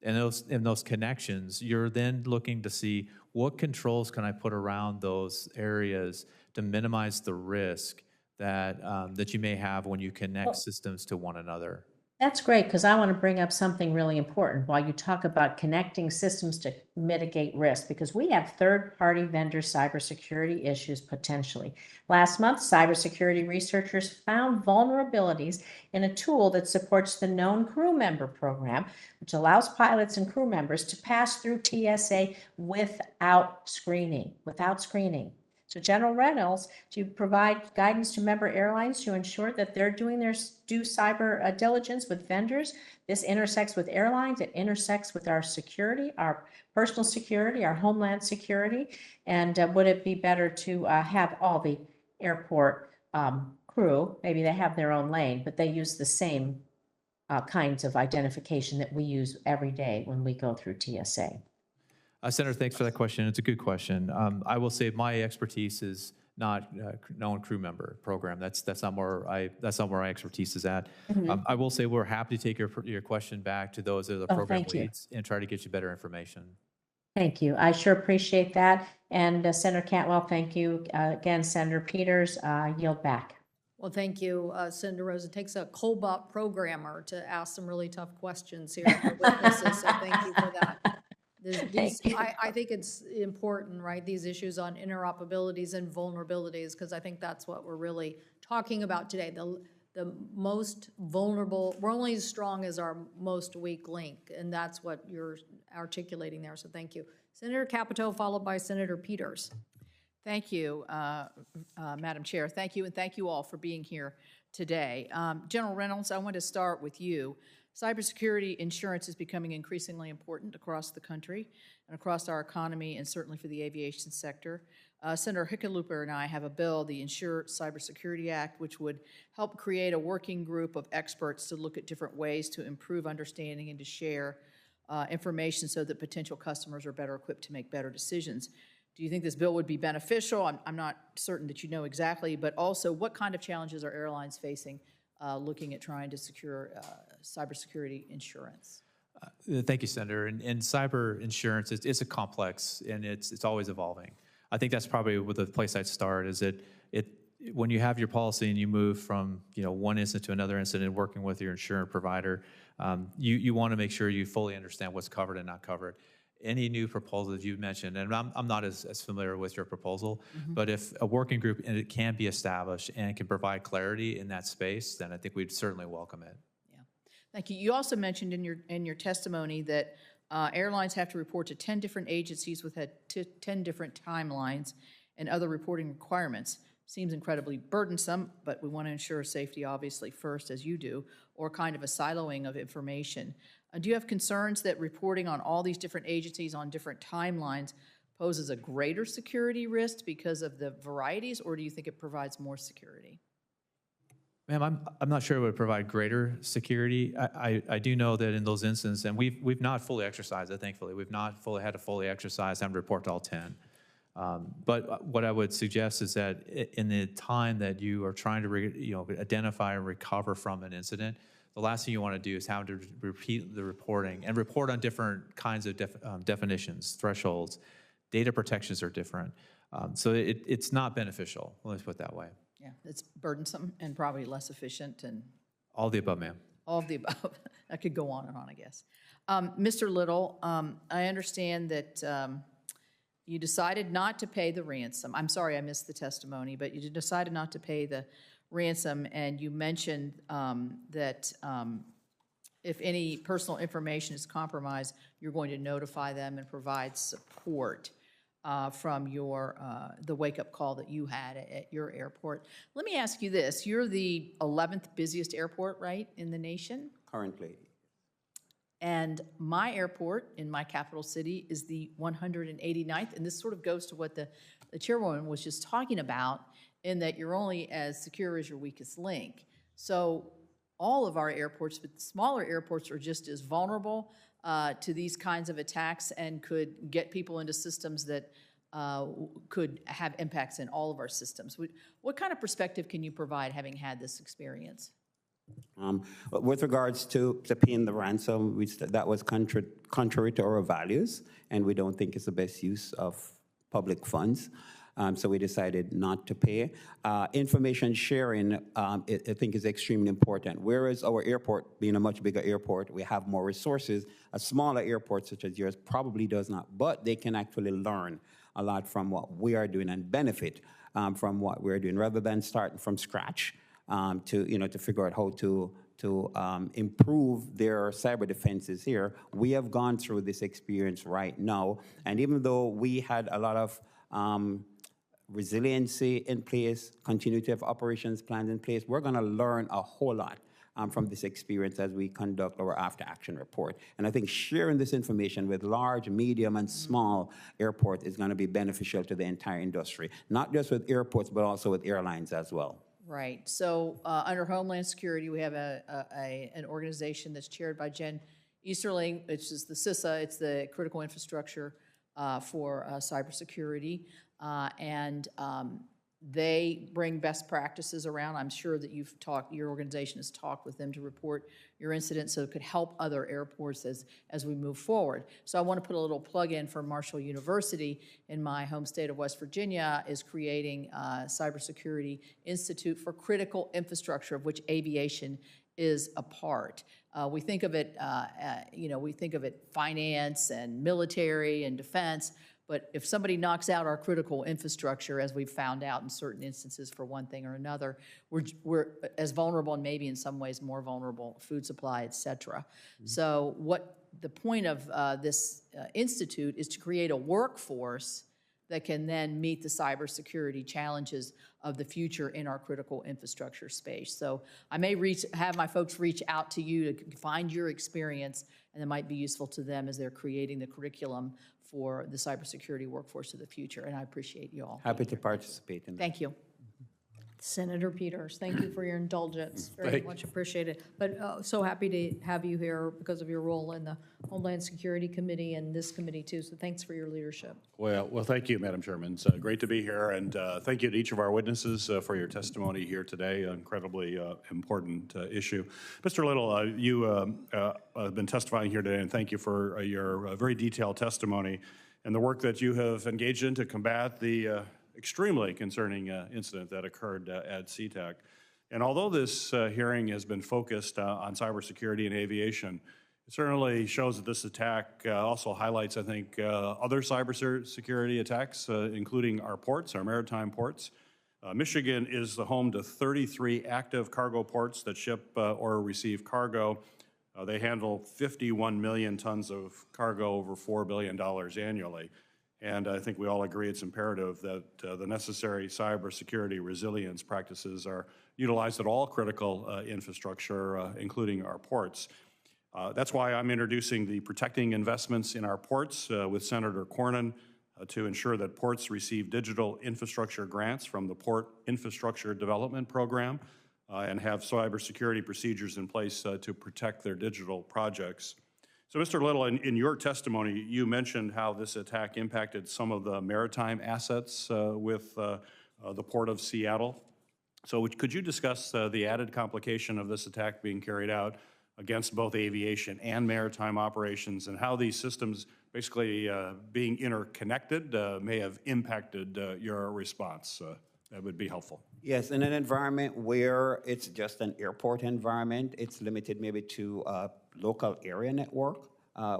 And in those connections, you're then looking to see what controls can I put around those areas to minimize the risk that you may have when you connect systems to one another. That's great, because I want to bring up something really important while you talk about connecting systems to mitigate risk, because we have third-party vendor cybersecurity issues potentially. Last month, cybersecurity researchers found vulnerabilities in a tool that supports the Known Crew Member program, which allows pilots and crew members to pass through TSA without screening. So General Reynolds, to provide guidance to member airlines to ensure that they're doing their due cyber diligence with vendors. This intersects with airlines. It intersects with our security, our personal security, our homeland security. And would it be better to have all the airport crew, maybe they have their own lane, but they use the same kinds of identification that we use every day when we go through TSA? Senator, thanks for that question. It's a good question. I will say my expertise is not known crew member program. That's not where my expertise is at. Mm-hmm. I will say we're happy to take your question back to those that are the program thank you. leads and try to get you better information. Thank you. I sure appreciate that. And Senator Cantwell, thank you again, Senator Peters. Yield back. Well, thank you, Senator Rose. It takes a Cobot programmer to ask some really tough questions here for witnesses, so thank you for that. I think it's important, right, these issues on interoperabilities and vulnerabilities, because I think that's what we're really talking about today. The most vulnerable, we're only as strong as our most weak link, and that's what you're articulating there, so thank you. Senator Capito, followed by Senator Peters. Thank you, Madam Chair. Thank you, and thank you all for being here today. General Reynolds, I want to start with you. Cybersecurity insurance is becoming increasingly important across the country and across our economy, and certainly for the aviation sector. Senator Hickenlooper and I have a bill, the Insure Cybersecurity Act, which would help create a working group of experts to look at different ways to improve understanding and to share information so that potential customers are better equipped to make better decisions. Do you think this bill would be beneficial? I'm not certain that you know exactly, but also what kind of challenges are airlines facing looking at trying to secure cybersecurity insurance? Thank you, Senator. And cyber insurance is a complex, and it's always evolving. I think that's probably with the place I'd start. Is that when you have your policy and you move from one incident to another incident, working with your insurance provider, you want to make sure you fully understand what's covered and not covered. Any new proposal that you mentioned, and I'm not as familiar with your proposal, but if a working group and it can be established and it can provide clarity in that space, then I think we'd certainly welcome it. Yeah, thank you. You also mentioned in your testimony that airlines have to report to 10 different agencies with 10 different timelines and other reporting requirements. seems incredibly burdensome, but we want to ensure safety obviously first, as you do, or kind of a siloing of information. Do you have concerns that reporting on all these different agencies on different timelines poses a greater security risk because of the varieties, or do you think it provides more security? Ma'am, I'm not sure it would provide greater security. I do know that in those instances, and we've not fully exercised it, thankfully. We've not had to fully exercise and report to all 10. But what I would suggest is that in the time that you are trying to identify and recover from an incident, the last thing you want to do is have to repeat the reporting and report on different kinds of definitions, thresholds. Data protections are different. So it's not beneficial, let's put it that way. Yeah, it's burdensome and probably less efficient and All of the above, ma'am. all of the above. I could go on and on, I guess. Mr. Little, I understand that you decided not to pay the ransom. I'm sorry I missed the testimony, but you decided not to pay the ransom, and you mentioned that if any personal information is compromised, you're going to notify them and provide support from the wake-up call that you had at your airport. Let me ask you this. You're the 11th busiest airport, right, in the nation? Currently. And my airport in my capital city is the 189th, and this sort of goes to what the chairwoman was just talking about, in that you're only as secure as your weakest link. So all of our airports, but smaller airports, are just as vulnerable to these kinds of attacks and could get people into systems that could have impacts in all of our systems. What kind of perspective can you provide, having had this experience? With regards to paying the ransom, that was contrary to our values, and we don't think it's the best use of public funds. So we decided not to pay. Information sharing, I think, is extremely important. Whereas our airport, being a much bigger airport, we have more resources. A smaller airport such as yours probably does not, but they can actually learn a lot from what we are doing and benefit from what we're doing, rather than starting from scratch to figure out how to improve their cyber defenses here. We have gone through this experience right now, and even though we had a lot of resiliency in place, continue to have operations plans in place, we're going to learn a whole lot from this experience as we conduct our after-action report. And I think sharing this information with large, medium, and small airports is going to be beneficial to the entire industry, not just with airports, but also with airlines as well. Right. So under Homeland Security, we have an organization that's chaired by Jen Easterling, which is the CISA. It's the Critical Infrastructure for Cybersecurity. And they bring best practices around. I'm sure that your organization has talked with them to report your incidents, so it could help other airports as we move forward. So I want to put a little plug in for Marshall University in my home state of West Virginia is creating a Cybersecurity Institute for Critical Infrastructure, of which aviation is a part. We think of it, finance and military and defense, but if somebody knocks out our critical infrastructure, as we've found out in certain instances for one thing or another, we're as vulnerable, and maybe in some ways more vulnerable, food supply, et cetera. So what the point of this institute is to create a workforce that can then meet the cybersecurity challenges of the future in our critical infrastructure space. So I may have my folks reach out to you to find your experience, and it might be useful to them as they're creating the curriculum for the cybersecurity workforce of the future. And I appreciate you all. Happy to participate in that. Thank you. Senator Peters, thank you for your indulgence. Very much appreciated. But so happy to have you here because of your role in the Homeland Security Committee and this committee too. So thanks for your leadership. Well, thank you, Madam Chairman. It's great to be here, and thank you to each of our witnesses for your testimony here today. An incredibly important issue. Mr. Little, you have been testifying here today, and thank you for your very detailed testimony and the work that you have engaged in to combat the extremely concerning incident that occurred at CTAC. And although this hearing has been focused on cybersecurity and aviation, it certainly shows that this attack also highlights, I think, other cybersecurity attacks, including our ports, our maritime ports. Michigan is the home to 33 active cargo ports that ship or receive cargo. They handle 51 million tons of cargo, over $4 billion annually. And I think we all agree it's imperative that the necessary cybersecurity resilience practices are utilized at all critical infrastructure, including our ports. That's why I'm introducing the Protecting Investments in Our Ports with Senator Cornyn to ensure that ports receive digital infrastructure grants from the Port Infrastructure Development Program and have cybersecurity procedures in place to protect their digital projects. So, Mr. Little, in your testimony, you mentioned how this attack impacted some of the maritime assets with the Port of Seattle. So could you discuss the added complication of this attack being carried out against both aviation and maritime operations, and how these systems basically being interconnected may have impacted your response? That would be helpful. Yes, in an environment where it's just an airport environment, it's limited maybe to a local area network.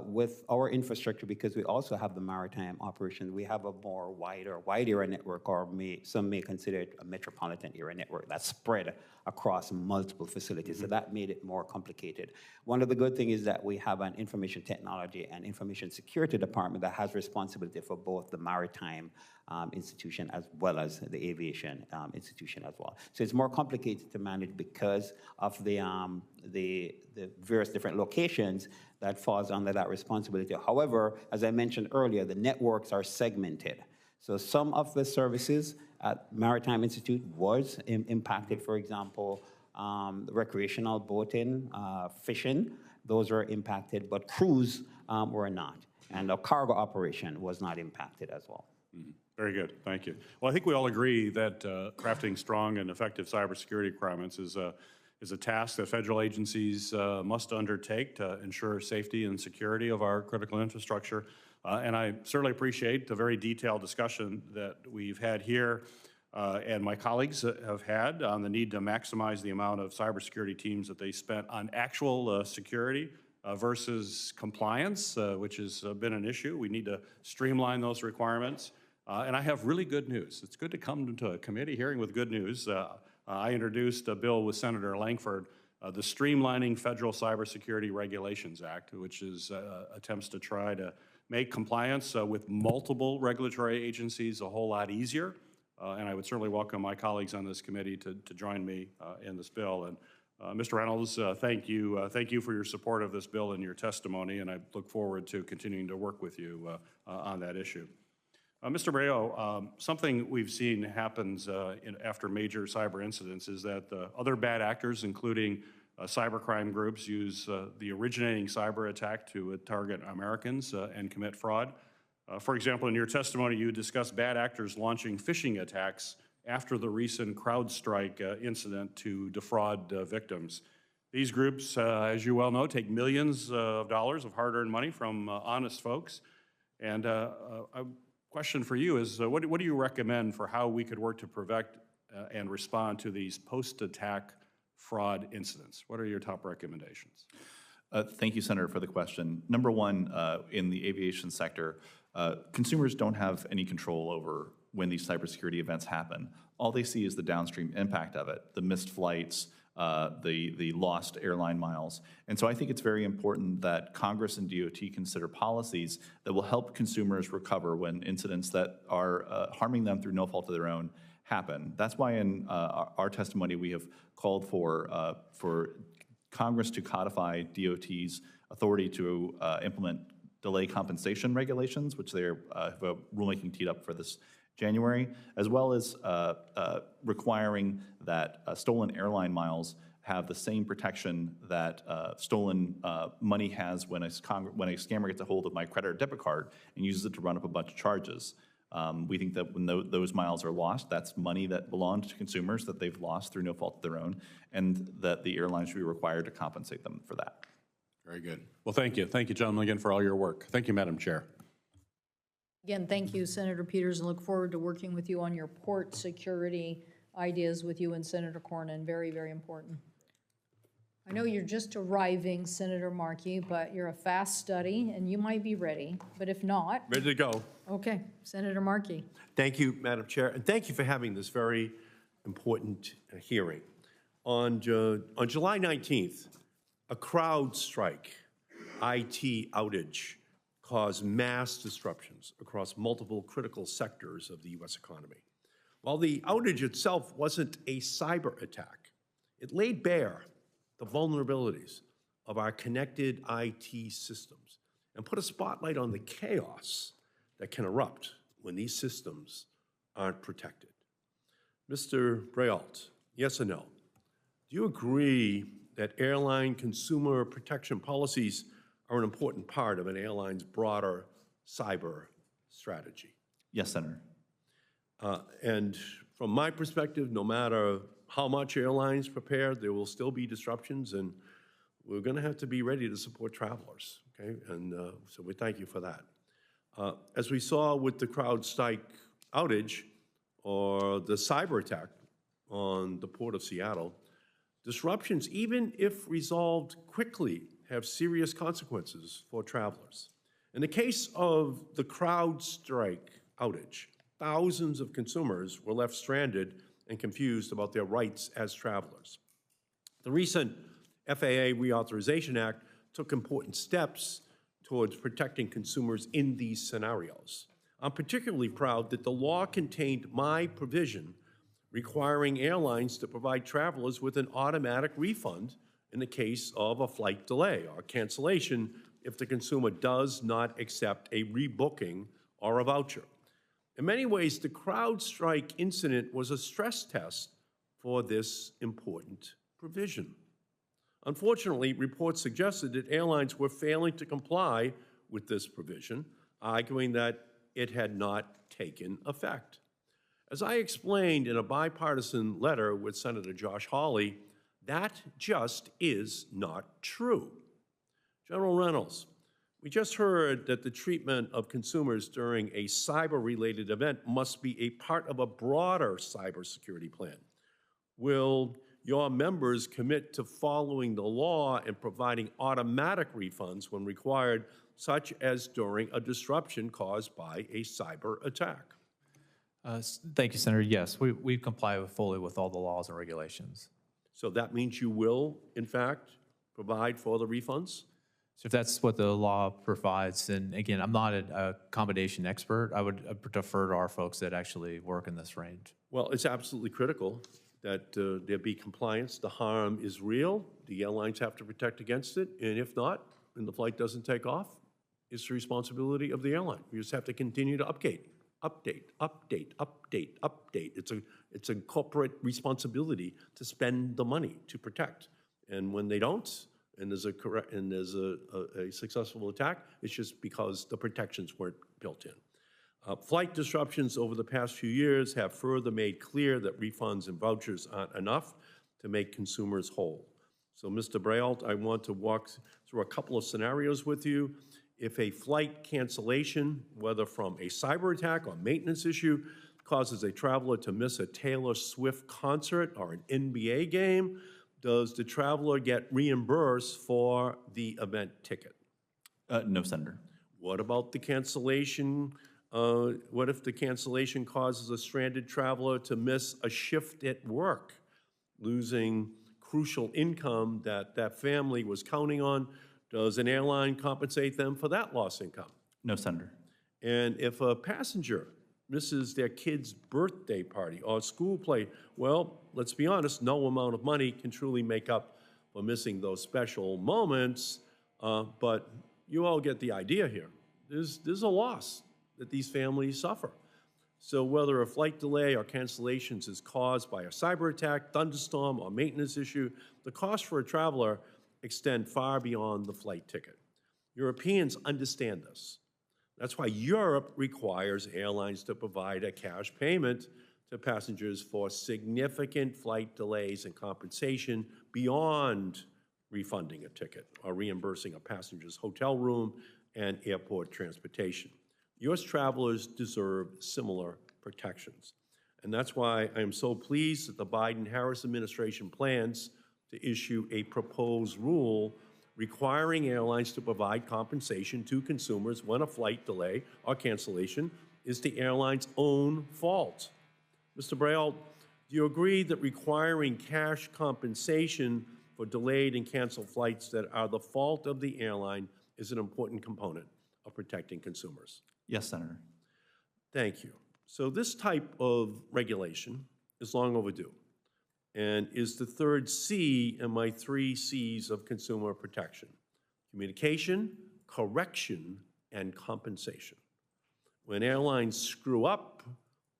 With our infrastructure, because we also have the maritime operation, we have a more wide area network, or some may consider it a metropolitan area network that's spread across multiple facilities. So that made it more complicated. One of the good things is that we have an information technology and information security department that has responsibility for both the maritime institution as well as the aviation institution as well. So it's more complicated to manage because of the various different locations that falls under that responsibility. However, as I mentioned earlier, the networks are segmented. So some of the services at Maritime Institute was impacted. For example, recreational boating, fishing, those were impacted, but cruise were not. And the cargo operation was not impacted as well. Mm-hmm. Very good, thank you. Well, I think we all agree that crafting strong and effective cybersecurity requirements is a task that federal agencies must undertake to ensure safety and security of our critical infrastructure. And I certainly appreciate the very detailed discussion that we've had here and my colleagues have had on the need to maximize the amount of cybersecurity teams that they spent on actual security versus compliance, which has been an issue. We need to streamline those requirements. And I have really good news. It's good to come to a committee hearing with good news. I introduced a bill with Senator Langford, the Streamlining Federal Cybersecurity Regulations Act, which is attempts to try to make compliance with multiple regulatory agencies a whole lot easier. And I would certainly welcome my colleagues on this committee to join me in this bill. And Mr. Reynolds, thank you. Thank you for your support of this bill and your testimony, and I look forward to continuing to work with you on that issue. Mr. Brayo, something we've seen happens after major cyber incidents is that other bad actors, including cybercrime groups, use the originating cyber attack to target Americans and commit fraud. For example, in your testimony, you discussed bad actors launching phishing attacks after the recent CrowdStrike incident to defraud victims. These groups, as you well know, take millions of dollars of hard-earned money from honest folks. And question for you is, what do you recommend for how we could work to prevent and respond to these post-attack fraud incidents? What are your top recommendations? Thank you, Senator, for the question. Number one, in the aviation sector, consumers don't have any control over when these cybersecurity events happen. All they see is the downstream impact of it, the missed flights, the lost airline miles. And so I think it's very important that Congress and DOT consider policies that will help consumers recover when incidents that are harming them through no fault of their own happen. That's why in our testimony we have called for Congress to codify DOT's authority to implement delay compensation regulations, which they have a rulemaking teed up for this January, as well as requiring that stolen airline miles have the same protection that stolen money has when a scammer gets a hold of my credit or debit card and uses it to run up a bunch of charges. We think that when those miles are lost, that's money that belonged to consumers that they've lost through no fault of their own, and that the airlines should be required to compensate them for that. Very good. Well, thank you. Thank you, gentlemen, again, for all your work. Thank you, Madam Chair. Again, thank you, Senator Peters, and look forward to working with you on your port security ideas with you and Senator Cornyn. Very, very important. I know you're just arriving, Senator Markey, but you're a fast study, and you might be ready. But if not... Ready to go. Okay, Senator Markey. Thank you, Madam Chair, and thank you for having this very important hearing. On July 19th, a CrowdStrike IT outage caused mass disruptions across multiple critical sectors of the U.S. economy. While the outage itself wasn't a cyber attack, it laid bare the vulnerabilities of our connected IT systems and put a spotlight on the chaos that can erupt when these systems aren't protected. Mr. Brault, yes or no? Do you agree that airline consumer protection policies are an important part of an airline's broader cyber strategy? Yes, Senator. And from my perspective, no matter how much airlines prepare, there will still be disruptions, and we're going to have to be ready to support travelers, okay? And so we thank you for that. As we saw with the CrowdStrike outage or the cyber attack on the Port of Seattle, disruptions, even if resolved quickly, have serious consequences for travelers. In the case of the CrowdStrike outage, thousands of consumers were left stranded and confused about their rights as travelers. The recent FAA Reauthorization Act took important steps towards protecting consumers in these scenarios. I'm particularly proud that the law contained my provision requiring airlines to provide travelers with an automatic refund in the case of a flight delay or cancellation if the consumer does not accept a rebooking or a voucher. In many ways, the CrowdStrike incident was a stress test for this important provision. Unfortunately, reports suggested that airlines were failing to comply with this provision, arguing that it had not taken effect. As I explained in a bipartisan letter with Senator Josh Hawley, that just is not true. General Reynolds, we just heard that the treatment of consumers during a cyber-related event must be a part of a broader cybersecurity plan. Will your members commit to following the law and providing automatic refunds when required, such as during a disruption caused by a cyber attack? Thank you, Senator. Yes, we comply fully with all the laws and regulations. So that means you will, in fact, provide for the refunds? So if that's what the law provides, and again, I'm not a accommodation expert. I would defer to our folks that actually work in this range. Well, it's absolutely critical that there be compliance. The harm is real. The airlines have to protect against it. And if not, and the flight doesn't take off, it's the responsibility of the airline. We just have to continue to update. It's a corporate responsibility to spend the money to protect. And when they don't, and there's a successful attack, it's just because the protections weren't built in. Flight disruptions over the past few years have further made clear that refunds and vouchers aren't enough to make consumers whole. So, Mr. Brault, I want to walk through a couple of scenarios with you. If a flight cancellation, whether from a cyber attack or maintenance issue, causes a traveler to miss a Taylor Swift concert or an NBA game, does the traveler get reimbursed for the event ticket? No, Senator. What about the cancellation? What if the cancellation causes a stranded traveler to miss a shift at work, losing crucial income that that family was counting on? Does an airline compensate them for that lost income? No, Senator. And if a passenger misses their kid's birthday party or school play, well, let's be honest, no amount of money can truly make up for missing those special moments, but you all get the idea here. There's a loss that these families suffer. So whether a flight delay or cancellations is caused by a cyber attack, thunderstorm, or maintenance issue, the cost for a traveler extend far beyond the flight ticket. Europeans understand this. That's why Europe requires airlines to provide a cash payment to passengers for significant flight delays and compensation beyond refunding a ticket or reimbursing a passenger's hotel room and airport transportation. U.S. travelers deserve similar protections. And that's why I am so pleased that the Biden-Harris administration plans to issue a proposed rule requiring airlines to provide compensation to consumers when a flight delay or cancellation is the airline's own fault. Mr. Brault, do you agree that requiring cash compensation for delayed and canceled flights that are the fault of the airline is an important component of protecting consumers? Yes, Senator. Thank you. So this type of regulation is long overdue and is the third C in my 3 C's of consumer protection: communication, correction, and compensation. When airlines screw up,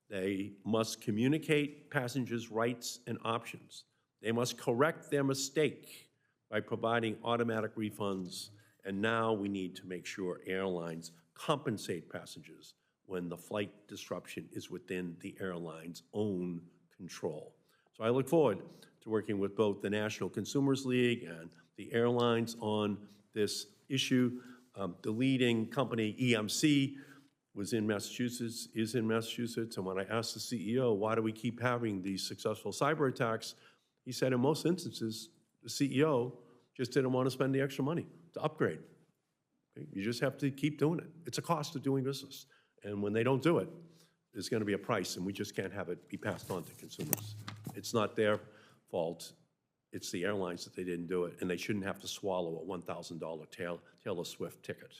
they must communicate passengers' rights and options. They must correct their mistake by providing automatic refunds, and now we need to make sure airlines compensate passengers when the flight disruption is within the airline's own control. So I look forward to working with both the National Consumers League and the airlines on this issue. The leading company, EMC, was in Massachusetts, is in Massachusetts, and when I asked the CEO, why do we keep having these successful cyber attacks, he said in most instances, the CEO just didn't want to spend the extra money to upgrade. Okay? You just have to keep doing it. It's a cost of doing business. And when they don't do it, there's going to be a price, and we just can't have it be passed on to consumers. It's not their fault. It's the airlines that they didn't do it, and they shouldn't have to swallow a $1,000 Taylor Swift ticket,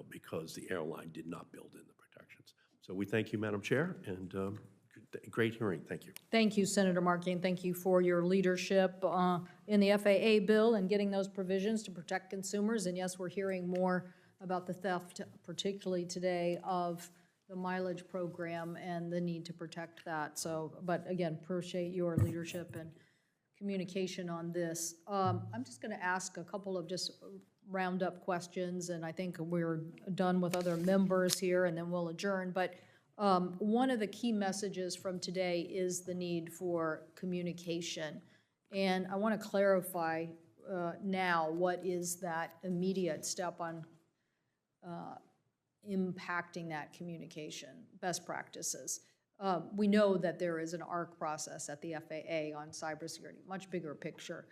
because the airline did not build in the protections. So we thank you, Madam Chair, and great hearing. Thank you. Thank you, Senator Markey, and thank you for your leadership in the FAA bill and getting those provisions to protect consumers. And yes, we're hearing more about the theft, particularly today, of the mileage program and the need to protect that. So, but again, appreciate your leadership and communication on this. I'm just going to ask a couple of just round-up questions, and I think we're done with other members here, and then we'll adjourn. But one of the key messages from today is the need for communication. And I want to clarify now what is that immediate step on impacting that communication, best practices. We know that there is an ARC process at the FAA on cybersecurity, much bigger picture.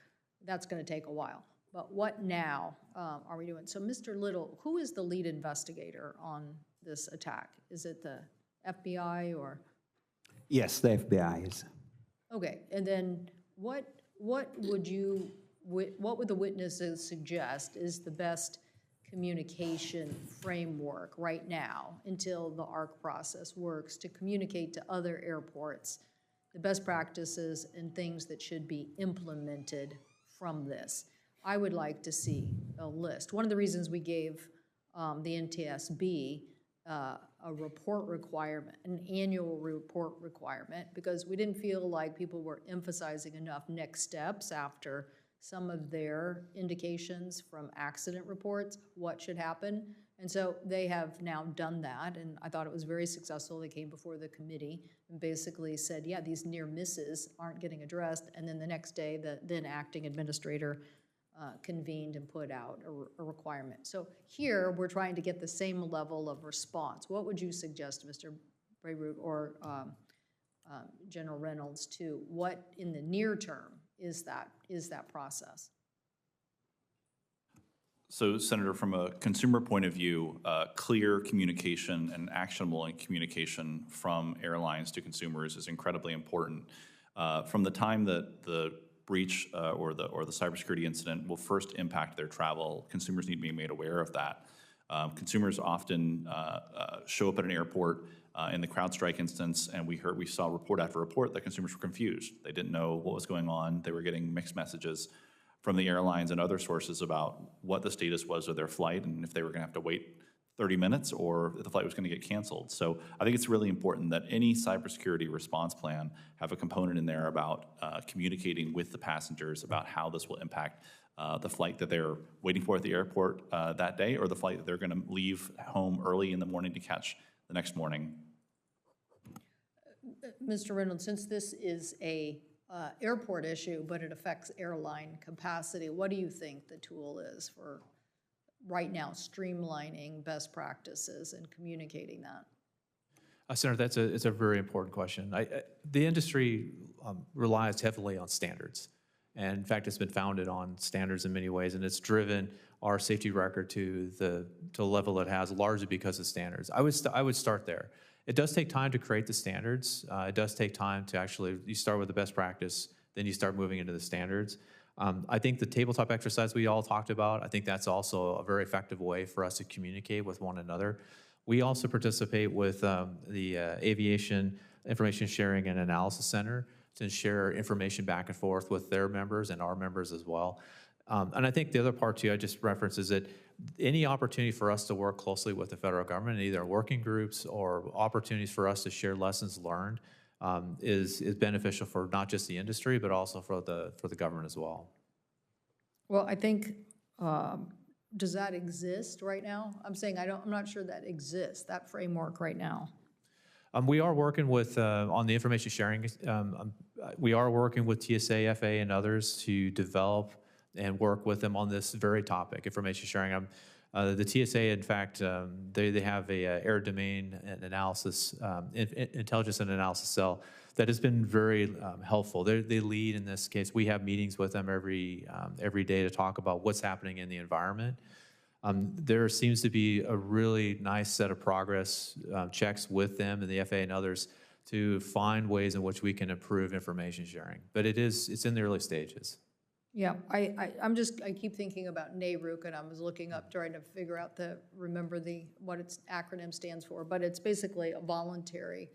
That's going to take a while. But what now are we doing? So, Mr. Little, who is the lead investigator on this attack? Is it the FBI or? Yes, the FBI is. Okay, and then what would the witnesses suggest is the best communication framework right now until the ARC process works to communicate to other airports the best practices and things that should be implemented from this? I would like to see a list. One of the reasons we gave the NTSB a report requirement, an annual report requirement, because we didn't feel like people were emphasizing enough next steps after some of their indications from accident reports, what should happen. And so they have now done that, and I thought it was very successful. They came before the committee and basically said, yeah, these near misses aren't getting addressed, and then the next day, the then acting administrator convened and put out a requirement. So here, we're trying to get the same level of response. What would you suggest, Mr. Brayroot or General Reynolds, to what in the near term is that process? So, Senator, from a consumer point of view, clear communication and actionable communication from airlines to consumers is incredibly important. From the time that the breach or the cybersecurity incident will first impact their travel, consumers need to be made aware of that. Consumers often show up at an airport in the CrowdStrike instance, and we saw report after report that consumers were confused. They didn't know what was going on. They were getting mixed messages from the airlines and other sources about what the status was of their flight and if they were going to have to wait 30 minutes or if the flight was going to get canceled. So I think it's really important that any cybersecurity response plan have a component in there about communicating with the passengers about how this will impact the flight that they're waiting for at the airport that day, or the flight that they're going to leave home early in the morning to catch the next morning. Mr. Reynolds, since this is a airport issue, but it affects airline capacity, what do you think the tool is for right now streamlining best practices and communicating that? Senator, it's a very important question. The industry relies heavily on standards. And in fact, it's been founded on standards in many ways, and it's driven our safety record to the level it has largely because of standards. I would start there. It does take time to create the standards. It does take time to actually, you start with the best practice, then you start moving into the standards. I think the tabletop exercise we all talked about, I think that's also a very effective way for us to communicate with one another. We also participate with the Aviation Information Sharing and Analysis Center to share information back and forth with their members and our members as well. And I think the other part too, I just referenced, is that any opportunity for us to work closely with the federal government, either working groups or opportunities for us to share lessons learned, is beneficial for not just the industry, but also for the government as well. Well, I think, does that exist right now? I'm saying I'm not sure that exists, that framework right now. We are working with, on the information sharing, we are working with TSA, FAA, and others to develop and work with them on this very topic, information sharing. The TSA, in fact, they have a air domain and analysis, intelligence and analysis cell that has been very helpful. They lead in this case. We have meetings with them every day to talk about what's happening in the environment. There seems to be a really nice set of progress checks with them and the FAA and others to find ways in which we can improve information sharing. But it's in the early stages. Yeah, I keep thinking about NARUC, and I was looking up trying to figure out what its acronym stands for, but it's basically a voluntary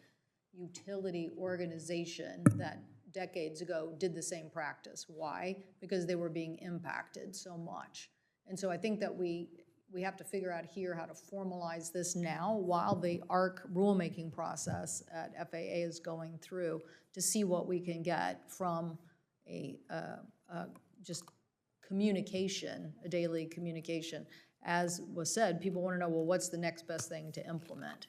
utility organization that decades ago did the same practice. Why? Because they were being impacted so much. And so I think that we have to figure out here how to formalize this now while the ARC rulemaking process at FAA is going through to see what we can get from just communication, a daily communication. As was said, people want to know, well, what's the next best thing to implement?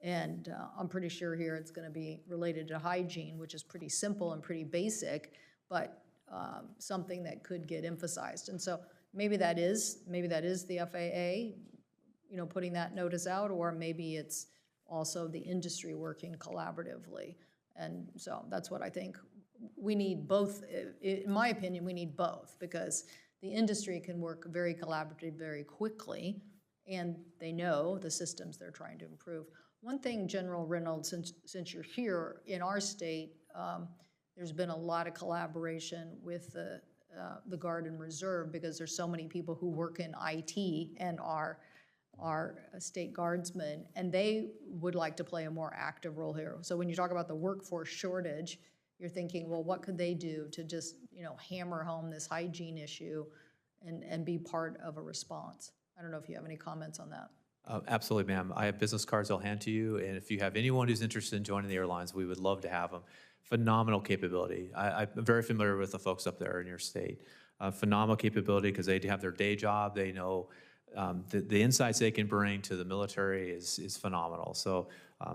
And I'm pretty sure here it's going to be related to hygiene, which is pretty simple and pretty basic, but something that could get emphasized. And so maybe that is the FAA, putting that notice out, or maybe it's also the industry working collaboratively. And so that's what I think. We need both. In my opinion, we need both, because the industry can work very collaboratively very quickly, and they know the systems they're trying to improve. One thing, General Reynolds, since you're here in our state, there's been a lot of collaboration with the Guard and Reserve, because there's so many people who work in IT and are state guardsmen, and they would like to play a more active role here. So when you talk about the workforce shortage, you're thinking, well, what could they do to just, hammer home this hygiene issue and be part of a response? I don't know if you have any comments on that. Absolutely, ma'am. I have business cards I'll hand to you, and if you have anyone who's interested in joining the airlines, we would love to have them. Phenomenal capability. I'm very familiar with the folks up there in your state. Phenomenal capability, because they have their day job. They know the insights they can bring to the military is phenomenal. So I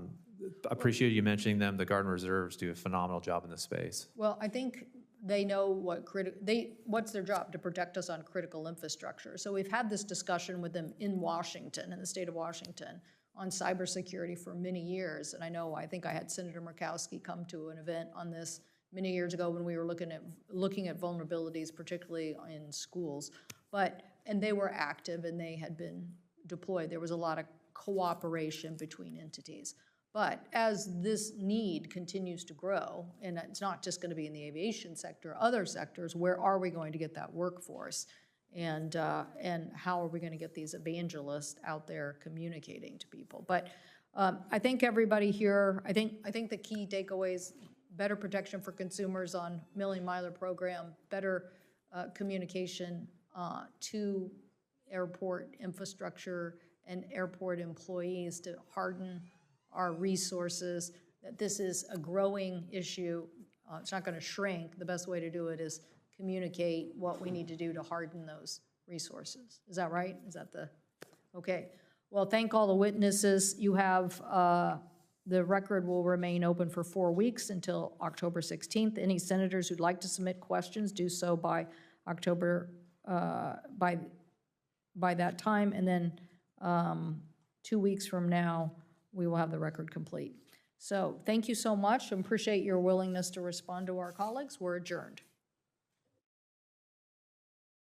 appreciate you mentioning them. The Guard and Reserves do a phenomenal job in this space. Well, I think they know what's their job, to protect us on critical infrastructure. So we've had this discussion with them in Washington, in the state of Washington, on cybersecurity for many years. And I think I had Senator Murkowski come to an event on this many years ago when we were looking at vulnerabilities, particularly in schools. And they were active and they had been deployed. There was a lot of cooperation between entities. But as this need continues to grow, and it's not just going to be in the aviation sector, other sectors, where are we going to get that workforce? And how are we going to get these evangelists out there communicating to people? But I think everybody here, I think the key takeaways: better protection for consumers on million-miler program, better communication to airport infrastructure and airport employees to harden our resources, that this is a growing issue. It's not going to shrink. The best way to do it is communicate what we need to do to harden those resources. Is that right? Is that okay. Well, thank all the witnesses. You have, the record will remain open for 4 weeks until October 16th. Any senators who'd like to submit questions, do so by October, by that time. And then 2 weeks from now, we will have the record complete. So thank you so much, and appreciate your willingness to respond to our colleagues. We're adjourned.